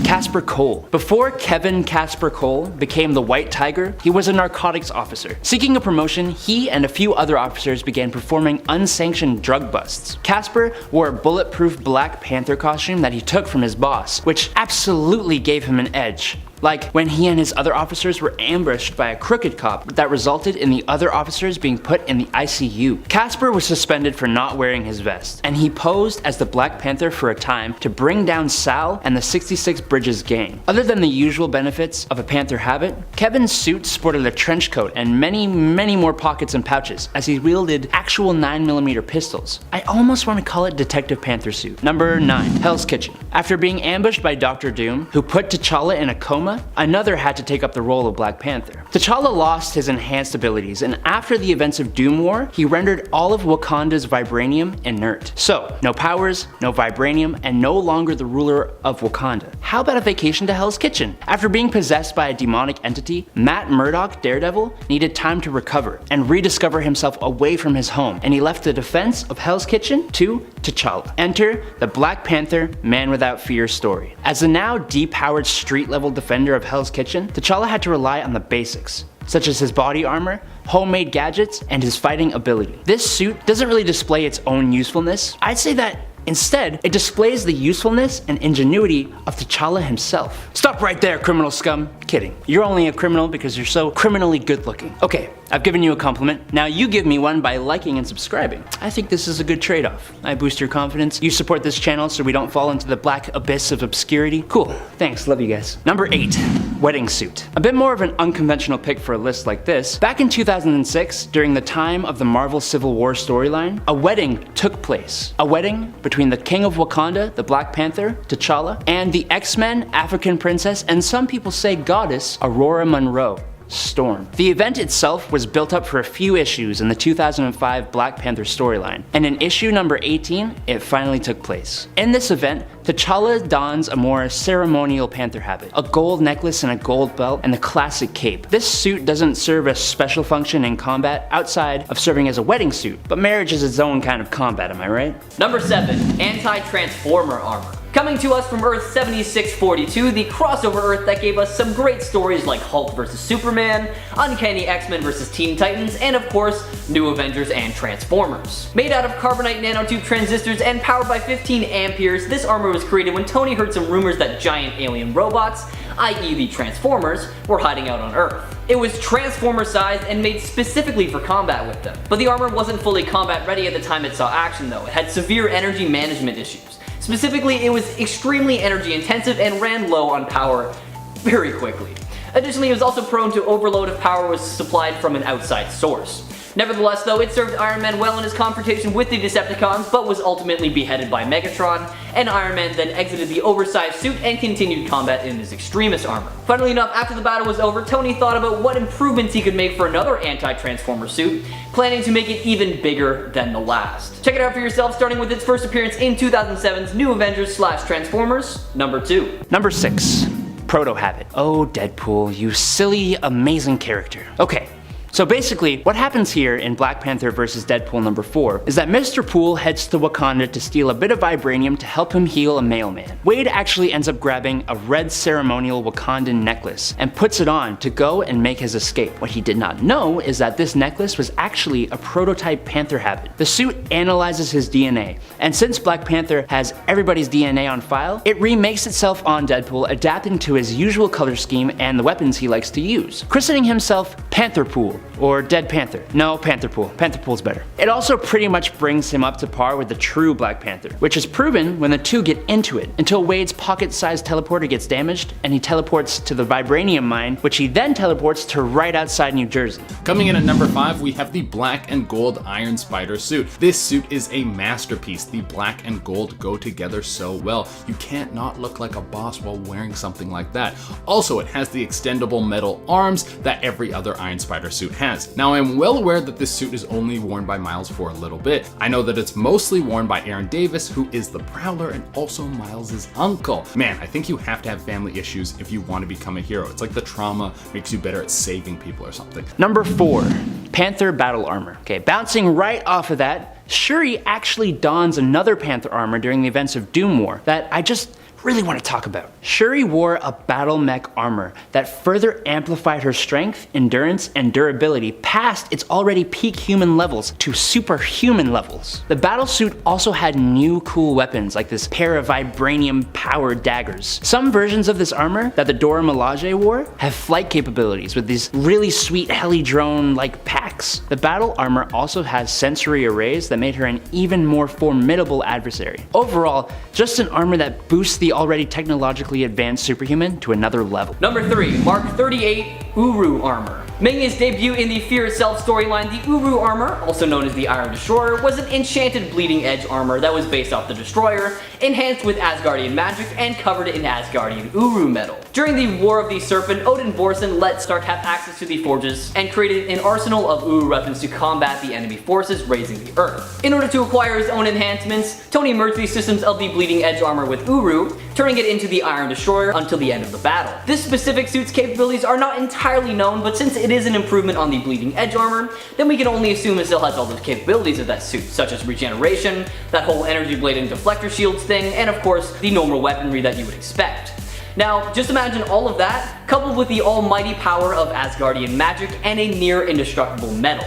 Casper Cole. Before Kevin Casper Cole became the White Tiger, he was a narcotics officer. Seeking a promotion, he and a few other officers began performing unsanctioned drug busts. Casper wore a bulletproof Black Panther costume that he took from his boss, which absolutely gave him an edge. Like when he and his other officers were ambushed by a crooked cop that resulted in the other officers being put in the ICU. Casper was suspended for not wearing his vest, and he posed as the Black Panther for a time to bring down Sal and the 66 Bridges gang. Other than the usual benefits of a Panther habit, Kevin's suit sported a trench coat and many more pockets and pouches as he wielded actual 9mm pistols. I almost want to call it Detective Panther suit. Number 9. Hell's Kitchen. After being ambushed by Dr. Doom, who put T'Challa in a coma, another had to take up the role of Black Panther. T'Challa lost his enhanced abilities, and after the events of Doom War, he rendered all of Wakanda's vibranium inert. So, no powers, no vibranium, and no longer the ruler of Wakanda. How about a vacation to Hell's Kitchen? After being possessed by a demonic entity, Matt Murdock, Daredevil, needed time to recover and rediscover himself away from his home, and he left the defense of Hell's Kitchen to T'Challa. Enter the Black Panther Man Without Fear story. As the now depowered street-level defender of Hell's Kitchen, T'Challa had to rely on the basics, such as his body armor, homemade gadgets, and his fighting ability. This suit doesn't really display its own usefulness. I'd say that instead, it displays the usefulness and ingenuity of T'Challa himself. Stop right there, criminal scum. Kidding. You're only a criminal because you're so criminally good looking. Okay, I've given you a compliment. Now you give me one by liking and subscribing. I think this is a good trade-off. I boost your confidence. You support this channel so we don't fall into the black abyss of obscurity. Cool. Thanks. Love you guys. Number 8. Wedding Suit. A bit more of an unconventional pick for a list like this. Back in 2006, during the time of the Marvel Civil War storyline, a wedding took place. A wedding between the King of Wakanda, the Black Panther, T'Challa, and the X-Men, African princess, and some people say goddess, Aurora Monroe. Storm. The event itself was built up for a few issues in the 2005 Black Panther storyline, and in issue number 18, it finally took place. In this event, T'Challa dons a more ceremonial Panther habit, a gold necklace and a gold belt, and the classic cape. This suit doesn't serve a special function in combat outside of serving as a wedding suit, but marriage is its own kind of combat, am I right? Number 7. AntiTransformer Armor. Coming to us from Earth 7642, the crossover Earth that gave us some great stories like Hulk vs. Superman, Uncanny X-Men vs. Teen Titans, and of course, New Avengers and Transformers. Made out of carbonite nanotube transistors and powered by 15 amperes, this armor was created when Tony heard some rumors that giant alien robots, i.e. the Transformers, were hiding out on Earth. It was Transformer sized and made specifically for combat with them. But the armor wasn't fully combat ready at the time it saw action though. It had severe energy management issues. Specifically, it was extremely energy intensive and ran low on power very quickly. Additionally, it was also prone to overload if power was supplied from an outside source. Nevertheless though, it served Iron Man well in his confrontation with the Decepticons, but was ultimately beheaded by Megatron, and Iron Man then exited the oversized suit and continued combat in his Extremis armor. Funnily enough, after the battle was over, Tony thought about what improvements he could make for another anti-Transformer suit, planning to make it even bigger than the last. Check it out for yourself, starting with its first appearance in 2007's New Avengers / Transformers, number 2. Number 6. Proto Habit. Oh, Deadpool, you silly, amazing character. Okay. So basically, what happens here in Black Panther vs. Deadpool number 4 is that Mr. Poole heads to Wakanda to steal a bit of vibranium to help him heal a mailman. Wade actually ends up grabbing a red ceremonial Wakandan necklace and puts it on to go and make his escape. What he did not know is that this necklace was actually a prototype Panther habit. The suit analyzes his DNA, and since Black Panther has everybody's DNA on file, it remakes itself on Deadpool, adapting to his usual color scheme and the weapons he likes to use, christening himself Panther Poole. Or Dead Panther. No, Panther Poole. Panther Poole's better. It also pretty much brings him up to par with the true Black Panther, which is proven when the two get into it, until Wade's pocket-sized teleporter gets damaged and he teleports to the vibranium mine, which he then teleports to right outside New Jersey. Coming in at number 5, we have the black and gold Iron Spider suit. This suit is a masterpiece. The black and gold go together so well. You can't not look like a boss while wearing something like that. Also, it has the extendable metal arms that every other Iron Spider suit has. Now, I'm well aware that this suit is only worn by Miles for a little bit. I know that it's mostly worn by Aaron Davis, who is the Prowler and also Miles' uncle. Man, I think you have to have family issues if you want to become a hero. It's like the trauma makes you better at saving people or something. Number 4. Panther Battle Armor. Okay, bouncing right off of that, Shuri actually dons another Panther armor during the events of Doom War that I just really want to talk about. Shuri wore a battle mech armor that further amplified her strength, endurance, and durability past its already peak human levels to superhuman levels. The battle suit also had new cool weapons like this pair of vibranium powered daggers. Some versions of this armor that the Dora Milaje wore have flight capabilities with these really sweet heli drone like packs. The battle armor also has sensory arrays that made her an even more formidable adversary. Overall, just an armor that boosts the already technologically advanced superhuman to another level. Number 3, Mark 38 Uru Armor. Making its debut in the Fear Itself storyline, the Uru Armor, also known as the Iron Destroyer, was an enchanted bleeding edge armor that was based off the Destroyer, enhanced with Asgardian magic, and covered in Asgardian Uru metal. During the War of the Serpent, Odin Borson let Stark have access to the forges and created an arsenal of Uru weapons to combat the enemy forces raising the Earth. In order to acquire his own enhancements, Tony merged the systems of the bleeding edge armor with Uru, turning it into the Iron Destroyer until the end of the battle. This specific suit's capabilities are not entirely known, but since it is an improvement on the bleeding edge armor, then we can only assume it still has all the capabilities of that suit, such as regeneration, that whole energy blade and deflector shields thing, and of course, the normal weaponry that you would expect. Now, just imagine all of that, coupled with the almighty power of Asgardian magic and a near indestructible metal.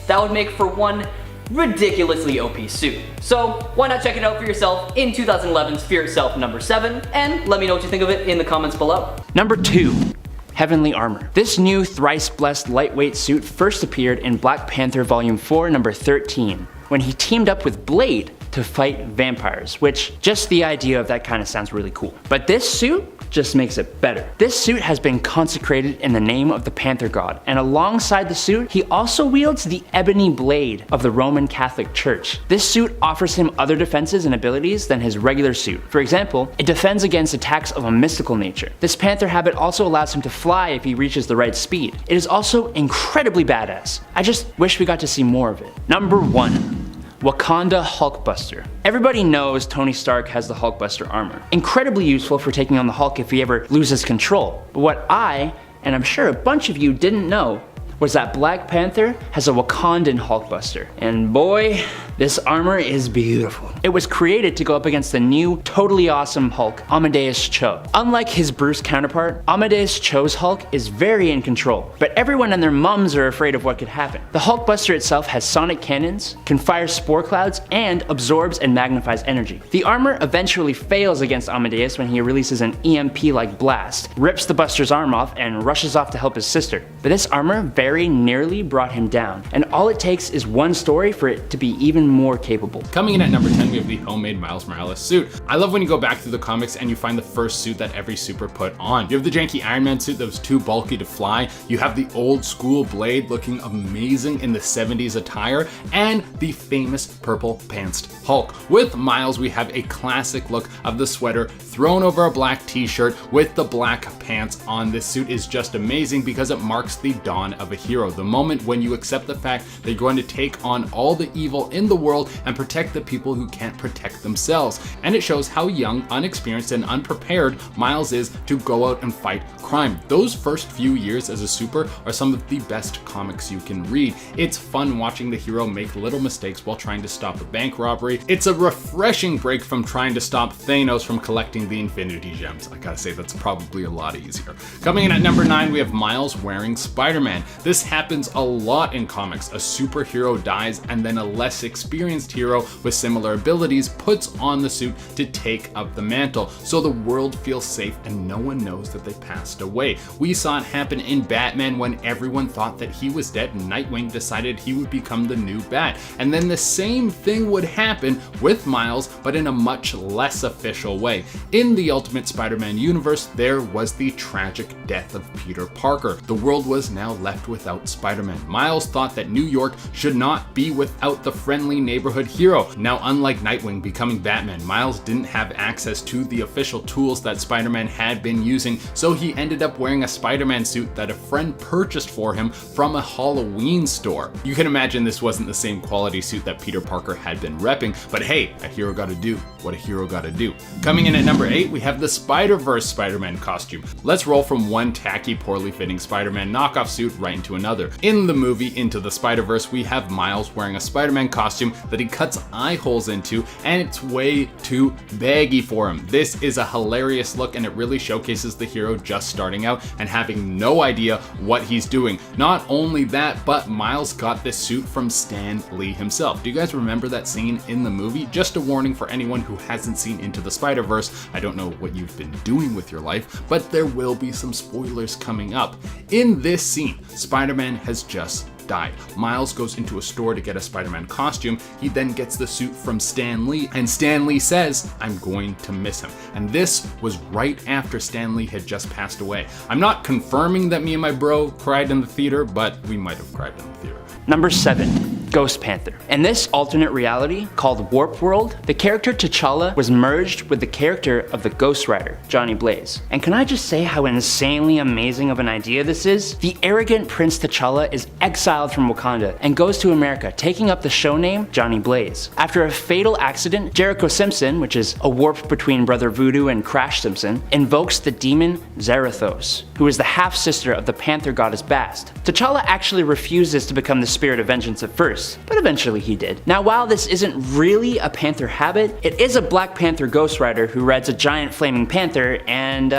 That would make for one ridiculously OP suit. So why not check it out for yourself in 2011's Fear Itself number 7, and let me know what you think of it in the comments below. Number 2. Heavenly Armor. This new thrice blessed lightweight suit first appeared in Black Panther Volume 4, number 13, when he teamed up with Blade to fight vampires, which just the idea of that kind of sounds really cool. But this suit just makes it better. This suit has been consecrated in the name of the Panther god, and alongside the suit, he also wields the ebony blade of the Roman Catholic Church. This suit offers him other defenses and abilities than his regular suit. For example, it defends against attacks of a mystical nature. This Panther habit also allows him to fly if he reaches the right speed. It is also incredibly badass. I just wish we got to see more of it. Number 1. Wakanda Hulkbuster. Everybody knows Tony Stark has the Hulkbuster armor. Incredibly useful for taking on the Hulk if he ever loses control. But what I, and I'm sure a bunch of you didn't know, was that Black Panther has a Wakandan Hulkbuster. And boy, this armor is beautiful. It was created to go up against the new, totally awesome Hulk, Amadeus Cho. Unlike his Bruce counterpart, Amadeus Cho's Hulk is very in control, but everyone and their mums are afraid of what could happen. The Hulkbuster itself has sonic cannons, can fire spore clouds, and absorbs and magnifies energy. The armor eventually fails against Amadeus when he releases an EMP-like blast, rips the Buster's arm off, and rushes off to help his sister. But this armor very nearly brought him down, and all it takes is one story for it to be even more capable. Coming in at number 10, we have the homemade Miles Morales suit. I love when you go back through the comics and you find the first suit that every super put on. You have the janky Iron Man suit that was too bulky to fly, you have the old school Blade looking amazing in the 70s attire, and the famous purple pantsed Hulk. With Miles, we have a classic look of the sweater thrown over a black t-shirt with the black pants on. This suit is just amazing because it marks the dawn of a hero, the moment when you accept the fact that you're going to take on all the evil in the world and protect the people who can't protect themselves. And it shows how young, unexperienced, and unprepared Miles is to go out and fight crime. Those first few years as a super are some of the best comics you can read. It's fun watching the hero make little mistakes while trying to stop a bank robbery. It's a refreshing break from trying to stop Thanos from collecting the Infinity Gems. I gotta say, that's probably a lot easier. Coming in at number 9, we have Miles wearing Spider-Man. This happens a lot in comics. A superhero dies and then a less experienced hero with similar abilities puts on the suit to take up the mantle, so the world feels safe and no one knows that they passed away. We saw it happen in Batman when everyone thought that he was dead and Nightwing decided he would become the new Bat. And then the same thing would happen with Miles, but in a much less official way. In the Ultimate Spider-Man universe, there was the tragic death of Peter Parker. The world was now left without Spider-Man. Miles thought that New York should not be without the friendly neighborhood hero. Now, unlike Nightwing becoming Batman, Miles didn't have access to the official tools that Spider-Man had been using, so he ended up wearing a Spider-Man suit that a friend purchased for him from a Halloween store. You can imagine this wasn't the same quality suit that Peter Parker had been repping, but hey, a hero gotta do what a hero gotta do. Coming in at number 8, we have the Spiderverse Spider-Man costume. Let's roll from one tacky, poorly fitting Spider-Man knockoff suit right into another. In the movie Into the Spider-Verse, we have Miles wearing a Spider-Man costume that he cuts eye holes into, and it's way too baggy for him. This is a hilarious look, and it really showcases the hero just starting out and having no idea what he's doing. Not only that, but Miles got this suit from Stan Lee himself. Do you guys remember that scene in the movie? Just a warning for anyone who hasn't seen Into the Spider-Verse. I don't know what you've been doing with your life, but there will be some spoilers coming up. In this scene, Spider-Man has just died. Miles goes into a store to get a Spider-Man costume. He then gets the suit from Stan Lee, and Stan Lee says, "I'm going to miss him." And this was right after Stan Lee had just passed away. I'm not confirming that me and my bro cried in the theater, but we might have cried in the theater. Number 7, Ghost Panther. In this alternate reality called Warp World, the character T'Challa was merged with the character of the Ghost Rider, Johnny Blaze. And can I just say how insanely amazing of an idea this is? The arrogant Prince T'Challa is exiled from Wakanda and goes to America, taking up the show name Johnny Blaze. After a fatal accident, Jericho Simpson, which is a warp between Brother Voodoo and Crash Simpson, invokes the demon Zarathos, who is the half-sister of the Panther goddess Bast. T'Challa actually refuses to become the spirit of vengeance at first, but eventually he did. Now, while this isn't really a Panther habit, it is a Black Panther Ghost Rider who rides a giant flaming panther, and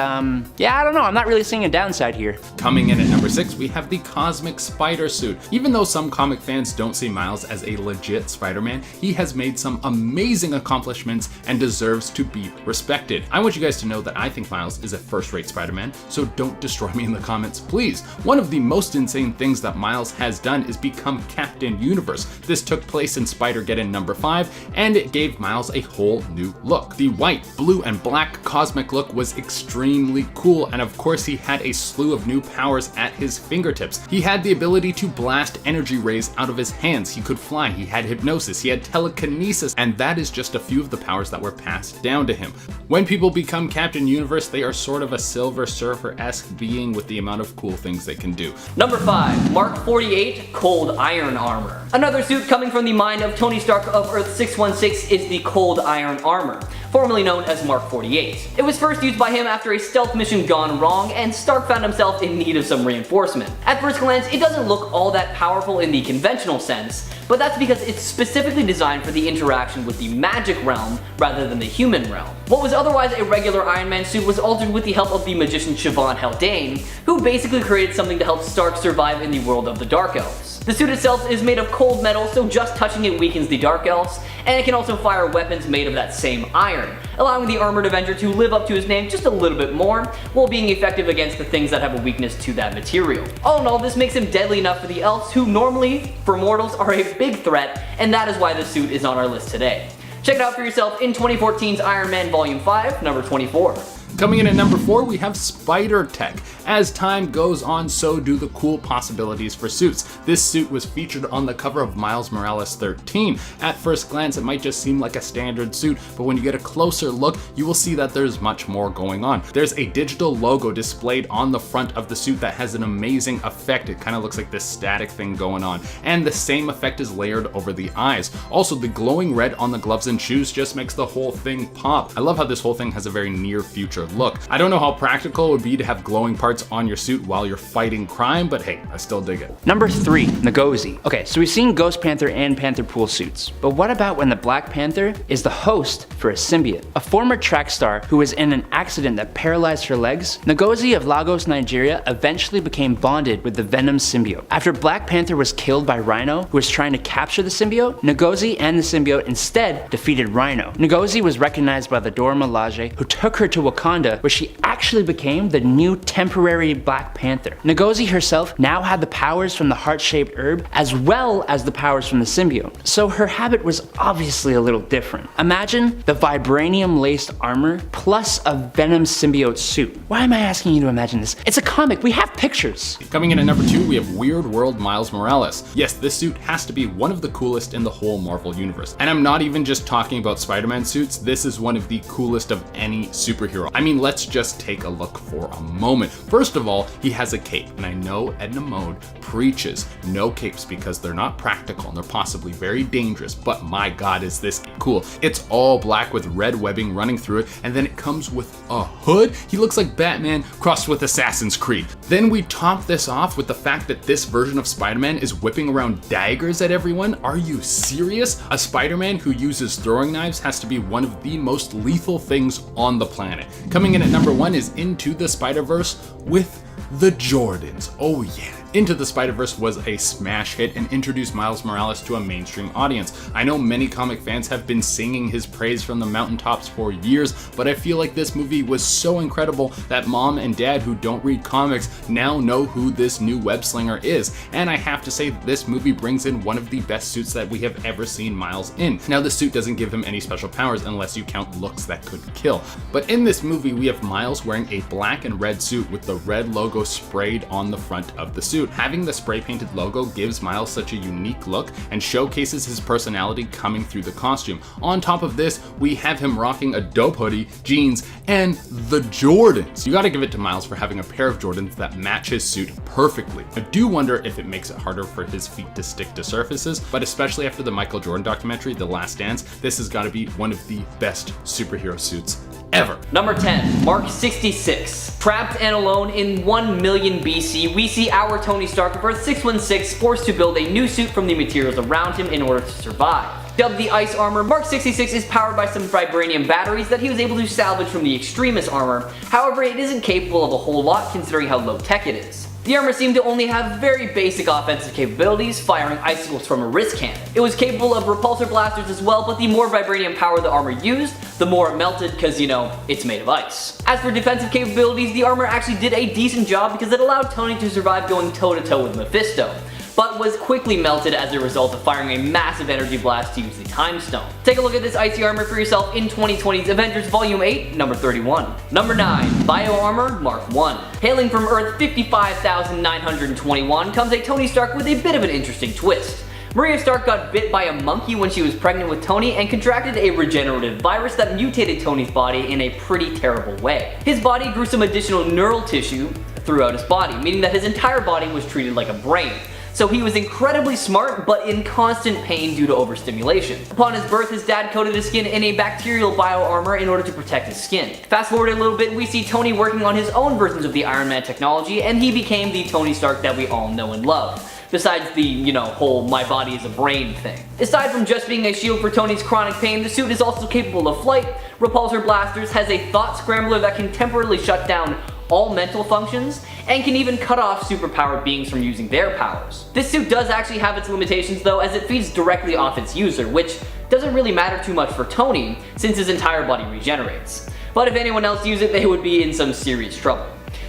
yeah, I don't know, I'm not really seeing a downside here. Coming in at number 6, we have the Cosmic Spider Suit. Even though some comic fans don't see Miles as a legit Spider-Man, he has made some amazing accomplishments and deserves to be respected. I want you guys to know that I think Miles is a first-rate Spider-Man, so don't destroy me in the comments, please. One of the most insane things that Miles has done is become Captain Universe. This took place in Spider-Geddon number 5, and it gave Miles a whole new look. The white, blue, and black cosmic look was extremely cool, and of course he had a slew of new powers at his fingertips. He had the ability to blast energy rays out of his hands, he could fly, he had hypnosis, he had telekinesis, and that is just a few of the powers that were passed down to him. When people become Captain Universe, they are sort of a Silver Surfer-esque being with the amount of cool things they can do. Number 5, Mark 48 Cold Iron Armor. Another suit coming from the mind of Tony Stark of Earth 616 is the Cold Iron Armor, formerly known as Mark 48. It was first used by him after a stealth mission gone wrong, and Stark found himself in need of some reinforcement. At first glance, it doesn't look all that powerful in the conventional sense, but that's because it's specifically designed for the interaction with the magic realm rather than the human realm. What was otherwise a regular Iron Man suit was altered with the help of the magician Siobhan Haldane, who basically created something to help Stark survive in the world of the Dark Elves. The suit itself is made of cold metal, so just touching it weakens the Dark Elves, and it can also fire weapons made of that same iron, allowing the Armored Avenger to live up to his name just a little bit more, while being effective against the things that have a weakness to that material. All in all, this makes him deadly enough for the elves, who normally, for mortals, are a big threat, and that is why the suit is on our list today. Check it out for yourself in 2014's Iron Man Volume 5, number 24. Coming in at number 4, we have Spider Tech. As time goes on, so do the cool possibilities for suits. This suit was featured on the cover of Miles Morales 13. At first glance, it might just seem like a standard suit, but when you get a closer look, you will see that there's much more going on. There's a digital logo displayed on the front of the suit that has an amazing effect. It kind of looks like this static thing going on, and the same effect is layered over the eyes. Also, the glowing red on the gloves and shoes just makes the whole thing pop. I love how this whole thing has a very near future look. I don't know how practical it would be to have glowing parts on your suit while you're fighting crime, but hey, I still dig it. Number 3, Nagosi. Okay, so we've seen Ghost Panther and Panther Pool suits, but what about when the Black Panther is the host for a symbiote? A former track star who was in an accident that paralyzed her legs, Nagosi of Lagos, Nigeria eventually became bonded with the Venom symbiote. After Black Panther was killed by Rhino, who was trying to capture the symbiote, Nagosi and the symbiote instead defeated Rhino. Nagosi was recognized by the Dora Milaje, who took her to Wakanda, where she actually became the new temporary Black Panther. Nagosi herself now had the powers from the heart-shaped herb as well as the powers from the symbiote, so her habit was obviously a little different. Imagine the vibranium-laced armor plus a Venom symbiote suit. Why am I asking you to imagine this? It's a comic, we have pictures. Coming in at number 2, we have Weird World Miles Morales. Yes, this suit has to be one of the coolest in the whole Marvel universe. And I'm not even just talking about Spider-Man suits, this is one of the coolest of any superhero. I mean, let's just take a look for a moment. First of all, he has a cape, and I know Edna Mode preaches no capes because they're not practical and they're possibly very dangerous, but my god is this cool. It's all black with red webbing running through it, and then it comes with a hood. He looks like Batman crossed with Assassin's Creed. Then we top this off with the fact that this version of Spider-Man is whipping around daggers at everyone. Are you serious? A Spider-Man who uses throwing knives has to be one of the most lethal things on the planet. Coming in at number 1 is Into the Spiderverse with the Jordans. Oh yeah. Into the Spiderverse was a smash hit and introduced Miles Morales to a mainstream audience. I know many comic fans have been singing his praise from the mountaintops for years, but I feel like this movie was so incredible that mom and dad who don't read comics now know who this new web slinger is. And I have to say this movie brings in one of the best suits that we have ever seen Miles in. Now the suit doesn't give him any special powers unless you count looks that could kill. But in this movie we have Miles wearing a black and red suit with the red logo sprayed on the front of the suit. Having the spray painted logo gives Miles such a unique look and showcases his personality coming through the costume. On top of this, we have him rocking a dope hoodie, jeans, and the Jordans. You gotta give it to Miles for having a pair of Jordans that match his suit perfectly. I do wonder if it makes it harder for his feet to stick to surfaces, but especially after the Michael Jordan documentary, The Last Dance, this has gotta be one of the best superhero suits ever. Number 10, Mark 66. Trapped and alone in 1 million BC, we see our Tony Stark of Earth 616 forced to build a new suit from the materials around him in order to survive. Dubbed the Ice Armor, Mark 66 is powered by some vibranium batteries that he was able to salvage from the Extremis armor. However, it isn't capable of a whole lot considering how low tech it is. The armor seemed to only have very basic offensive capabilities, firing icicles from a wrist cannon. It was capable of repulsor blasters as well, but the more vibranium power the armor used, the more it melted because, you know, it's made of ice. As for defensive capabilities, the armor actually did a decent job because it allowed Tony to survive going toe-to-toe with Mephisto, but was quickly melted as a result of firing a massive energy blast to use the Time Stone. Take a look at this icy armor for yourself in 2020's Avengers Volume 8, number 31. Number 9, Bio Armor Mark 1. Hailing from Earth 55,921 comes a Tony Stark with a bit of an interesting twist. Maria Stark got bit by a monkey when she was pregnant with Tony and contracted a regenerative virus that mutated Tony's body in a pretty terrible way. His body grew some additional neural tissue throughout his body, meaning that his entire body was treated like a brain. So he was incredibly smart, but in constant pain due to overstimulation. Upon his birth, his dad coated his skin in a bacterial bio-armor in order to protect his skin. Fast forward a little bit, we see Tony working on his own versions of the Iron Man technology, and he became the Tony Stark that we all know and love. Besides the, you know, whole my body is a brain thing. Aside from just being a shield for Tony's chronic pain, the suit is also capable of flight, repulsor blasters, has a thought scrambler that can temporarily shut down all mental functions, and can even cut off superpowered beings from using their powers. This suit does actually have its limitations though, as it feeds directly off its user, which doesn't really matter too much for Tony, since his entire body regenerates. But if anyone else used it, they would be in some serious trouble.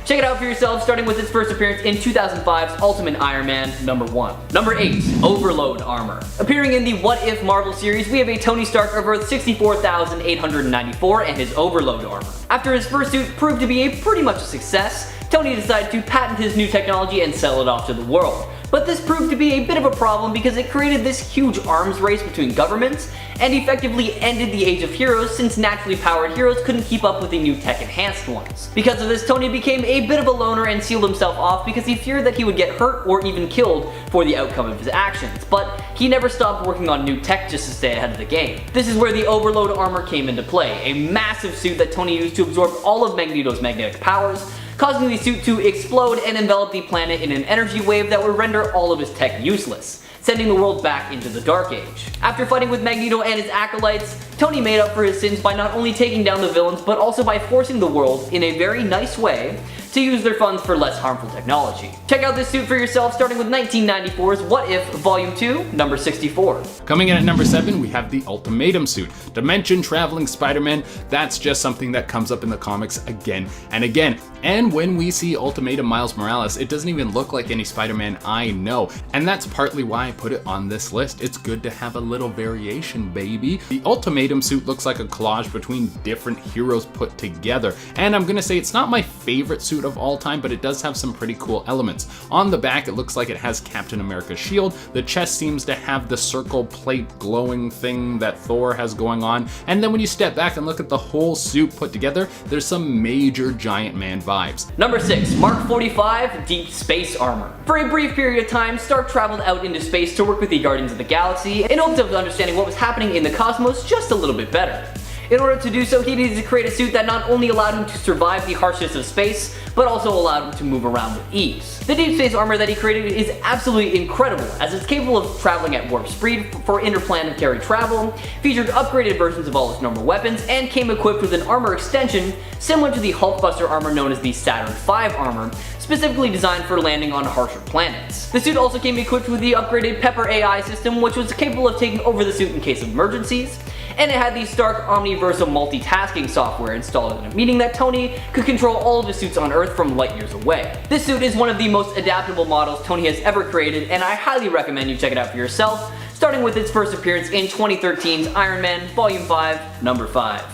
Check it out for yourself, starting with its first appearance in 2005's Ultimate Iron Man number 1. Number 8, Overload Armor. Appearing in the What If Marvel series, we have a Tony Stark of Earth 64,894 and his Overload Armor. After his first suit proved to be a pretty much a success, Tony decided to patent his new technology and sell it off to the world. But this proved to be a bit of a problem because it created this huge arms race between governments and effectively ended the age of heroes, since naturally powered heroes couldn't keep up with the new tech enhanced ones. Because of this, Tony became a bit of a loner and sealed himself off because he feared that he would get hurt or even killed for the outcome of his actions, but he never stopped working on new tech just to stay ahead of the game. This is where the Overload Armor came into play, a massive suit that Tony used to absorb all of Magneto's magnetic powers, causing the suit to explode and envelop the planet in an energy wave that would render all of his tech useless, sending the world back into the Dark Age. After fighting with Magneto and his acolytes, Tony made up for his sins by not only taking down the villains, but also by forcing the world, in a very nice way, to use their funds for less harmful technology. Check out this suit for yourself, starting with 1994's What If Volume 2, number 64. Coming in at number 7, we have the Ultimatum Suit. Dimension traveling Spider-Man, that's just something that comes up in the comics again and again. And when we see Ultimatum Miles Morales, it doesn't even look like any Spider-Man I know. And that's partly why I put it on this list. It's good to have a little variation, baby. The Ultimatum Ultimatum Suit looks like a collage between different heroes put together. And I'm gonna say it's not my favorite suit of all time, but it does have some pretty cool elements. On the back, it looks like it has Captain America's shield. The chest seems to have the circle plate glowing thing that Thor has going on. And then when you step back and look at the whole suit put together, there's some major giant man vibes. Number 6, Mark 45 Deep Space Armor. For a brief period of time, Stark traveled out into space to work with the Guardians of the Galaxy in hopes of understanding what was happening in the cosmos just a little bit better. In order to do so, he needed to create a suit that not only allowed him to survive the harshness of space, but also allowed him to move around with ease. The deep space armor that he created is absolutely incredible, as it's capable of traveling at warp speed for interplanetary travel, featured upgraded versions of all its normal weapons, and came equipped with an armor extension similar to the Hulkbuster armor known as the Saturn V armor, specifically designed for landing on harsher planets. The suit also came equipped with the upgraded Pepper AI system, which was capable of taking over the suit in case of emergencies, and it had the Stark Omniversal multitasking software installed in it, meaning that Tony could control all of his suits on Earth from light years away. This suit is one of the most adaptable models Tony has ever created, and I highly recommend you check it out for yourself, starting with its first appearance in 2013's Iron Man Volume 5, Number 5.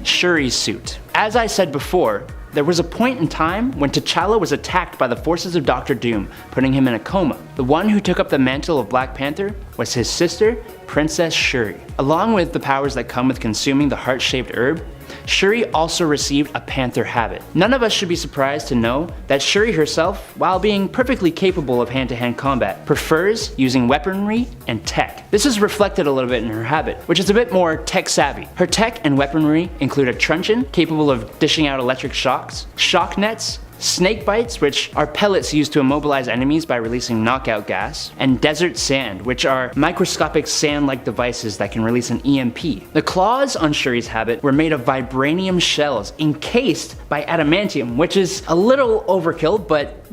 Shuris Suit. As I said before, there was a point in time when T'Challa was attacked by the forces of Dr. Doom, putting him in a coma. The one who took up the mantle of Black Panther was his sister, Princess Shuri. Along with the powers that come with consuming the heart-shaped herb, Shuri also received a Panther habit. None of us should be surprised to know that Shuri herself, while being perfectly capable of hand-to-hand combat, prefers using weaponry and tech. This is reflected a little bit in her habit, which is a bit more tech-savvy. Her tech and weaponry include a truncheon, capable of dishing out electric shocks, shock nets, snake bites, which are pellets used to immobilize enemies by releasing knockout gas, and desert sand, which are microscopic sand-like devices that can release an EMP. The claws on Shuri's habit were made of vibranium shells encased by adamantium, which is a little overkill, but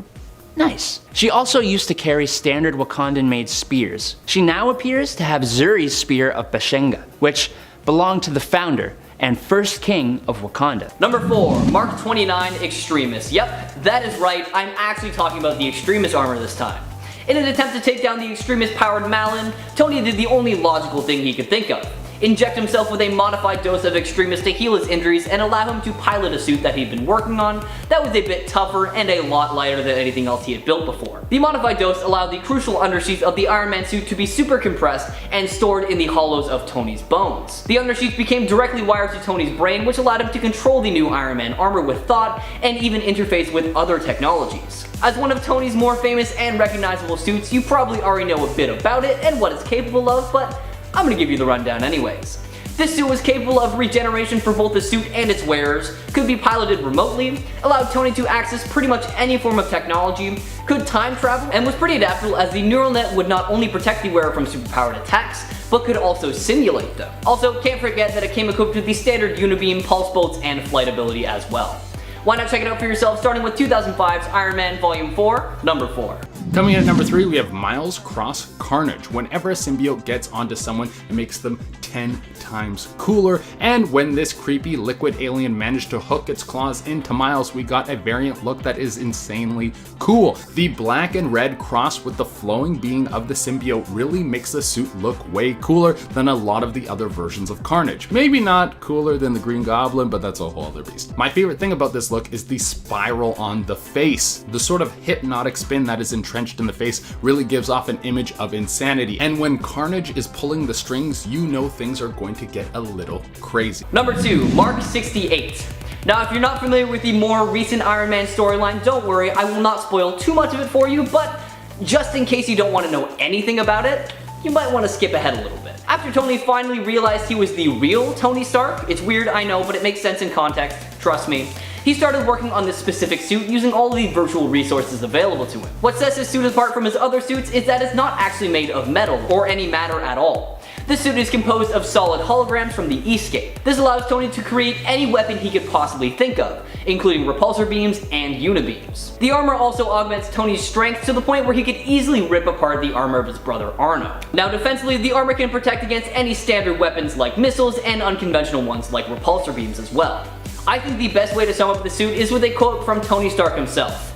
nice. She also used to carry standard Wakandan-made spears. She now appears to have Zuri's Spear of Bashenga, which belonged to the founder and first king of Wakanda. Number 4, Mark 29 Extremis. Yep, that is right, I'm actually talking about the Extremis armor this time. In an attempt to take down the Extremis-powered Malin, Tony did the only logical thing he could think of. Inject himself with a modified dose of Extremis to heal his injuries and allow him to pilot a suit that he'd been working on that was a bit tougher and a lot lighter than anything else he had built before. The modified dose allowed the crucial undersheath of the Iron Man suit to be super compressed and stored in the hollows of Tony's bones. The undersheath became directly wired to Tony's brain, which allowed him to control the new Iron Man armor with thought and even interface with other technologies. As one of Tony's more famous and recognizable suits, you probably already know a bit about it and what it's capable of, but I'm gonna give you the rundown anyways. This suit was capable of regeneration for both the suit and its wearers, could be piloted remotely, allowed Tony to access pretty much any form of technology, could time travel, and was pretty adaptable as the neural net would not only protect the wearer from superpowered attacks, but could also simulate them. Also, can't forget that it came equipped with the standard unibeam, pulse bolts, and flight ability as well. Why not check it out for yourself, starting with 2005's Iron Man Volume 4, Number 4. Coming in at number 3, we have Miles Cross Carnage. Whenever a symbiote gets onto someone, it makes them 10 times cooler, and when this creepy liquid alien managed to hook its claws into Miles, we got a variant look that is insanely cool. The black and red cross with the flowing being of the symbiote really makes the suit look way cooler than a lot of the other versions of Carnage. Maybe not cooler than the Green Goblin, but that's a whole other beast. My favorite thing about this look is the spiral on the face. The sort of hypnotic spin that is entrenched in the face really gives off an image of insanity, and when Carnage is pulling the strings, you know things are going to get a little crazy. Number 2, Mark 68. Now, if you're not familiar with the more recent Iron Man storyline, don't worry, I will not spoil too much of it for you, but just in case you don't want to know anything about it, you might want to skip ahead a little bit. After Tony finally realized he was the real Tony Stark, it's weird, I know, but it makes sense in context, trust me, he started working on this specific suit using all of the virtual resources available to him. What sets his suit apart from his other suits is that it's not actually made of metal or any matter at all. This suit is composed of solid holograms from the E-scape. This allows Tony to create any weapon he could possibly think of, including repulsor beams and unibeams. The armor also augments Tony's strength to the point where he could easily rip apart the armor of his brother Arno. Now defensively, the armor can protect against any standard weapons like missiles and unconventional ones like repulsor beams as well. I think the best way to sum up the suit is with a quote from Tony Stark himself.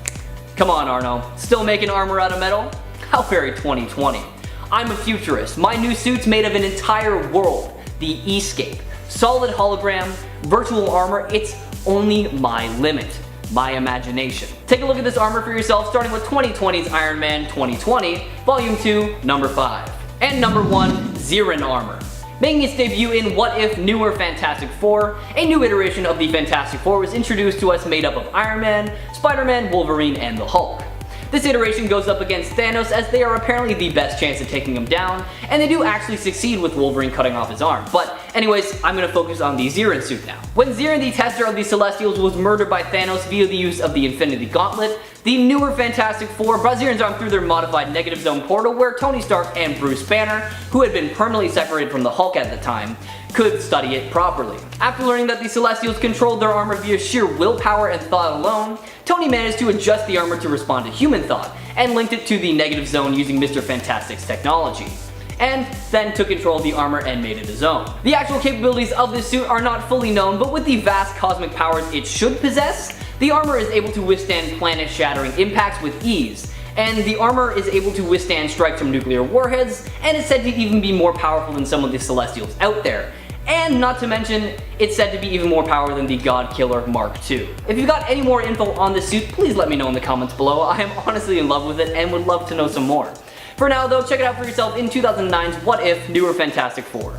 "Come on, Arno, still making armor out of metal? How very 2020. I'm a futurist. My new suit's made of an entire world. the Escape. Solid hologram, virtual armor, it's only my limit. My imagination. Take a look at this armor for yourself, starting with 2020's Iron Man 2020, Volume 2, Number 5. And Number 1, Xeran Armor. Making its debut in What If Newer Fantastic Four, a new iteration of the Fantastic Four was introduced to us made up of Iron Man, Spider-Man, Wolverine, and the Hulk. This iteration goes up against Thanos as they are apparently the best chance of taking him down, and they do actually succeed with Wolverine cutting off his arm. But anyways, I'm going to focus on the Xeran suit now. When Xeran, the tester of the Celestials, was murdered by Thanos via the use of the Infinity Gauntlet, the newer Fantastic Four brought Xeran's arm through their modified Negative Zone portal where Tony Stark and Bruce Banner, who had been permanently separated from the Hulk at the time, could study it properly. After learning that the Celestials controlled their armor via sheer willpower and thought alone, Tony managed to adjust the armor to respond to human thought, and linked it to the Negative Zone using Mr. Fantastic's technology, and then took control of the armor and made it his own. The actual capabilities of this suit are not fully known, but with the vast cosmic powers it should possess, the armor is able to withstand planet-shattering impacts with ease, and the armor is able to withstand strikes from nuclear warheads, and is said to even be more powerful than some of the Celestials out there. And not to mention, it's said to be even more powerful than the God Killer Mark II. If you've got any more info on this suit, please let me know in the comments below. I am honestly in love with it and would love to know some more. For now though, check it out for yourself in 2009's What If Newer Fantastic Four.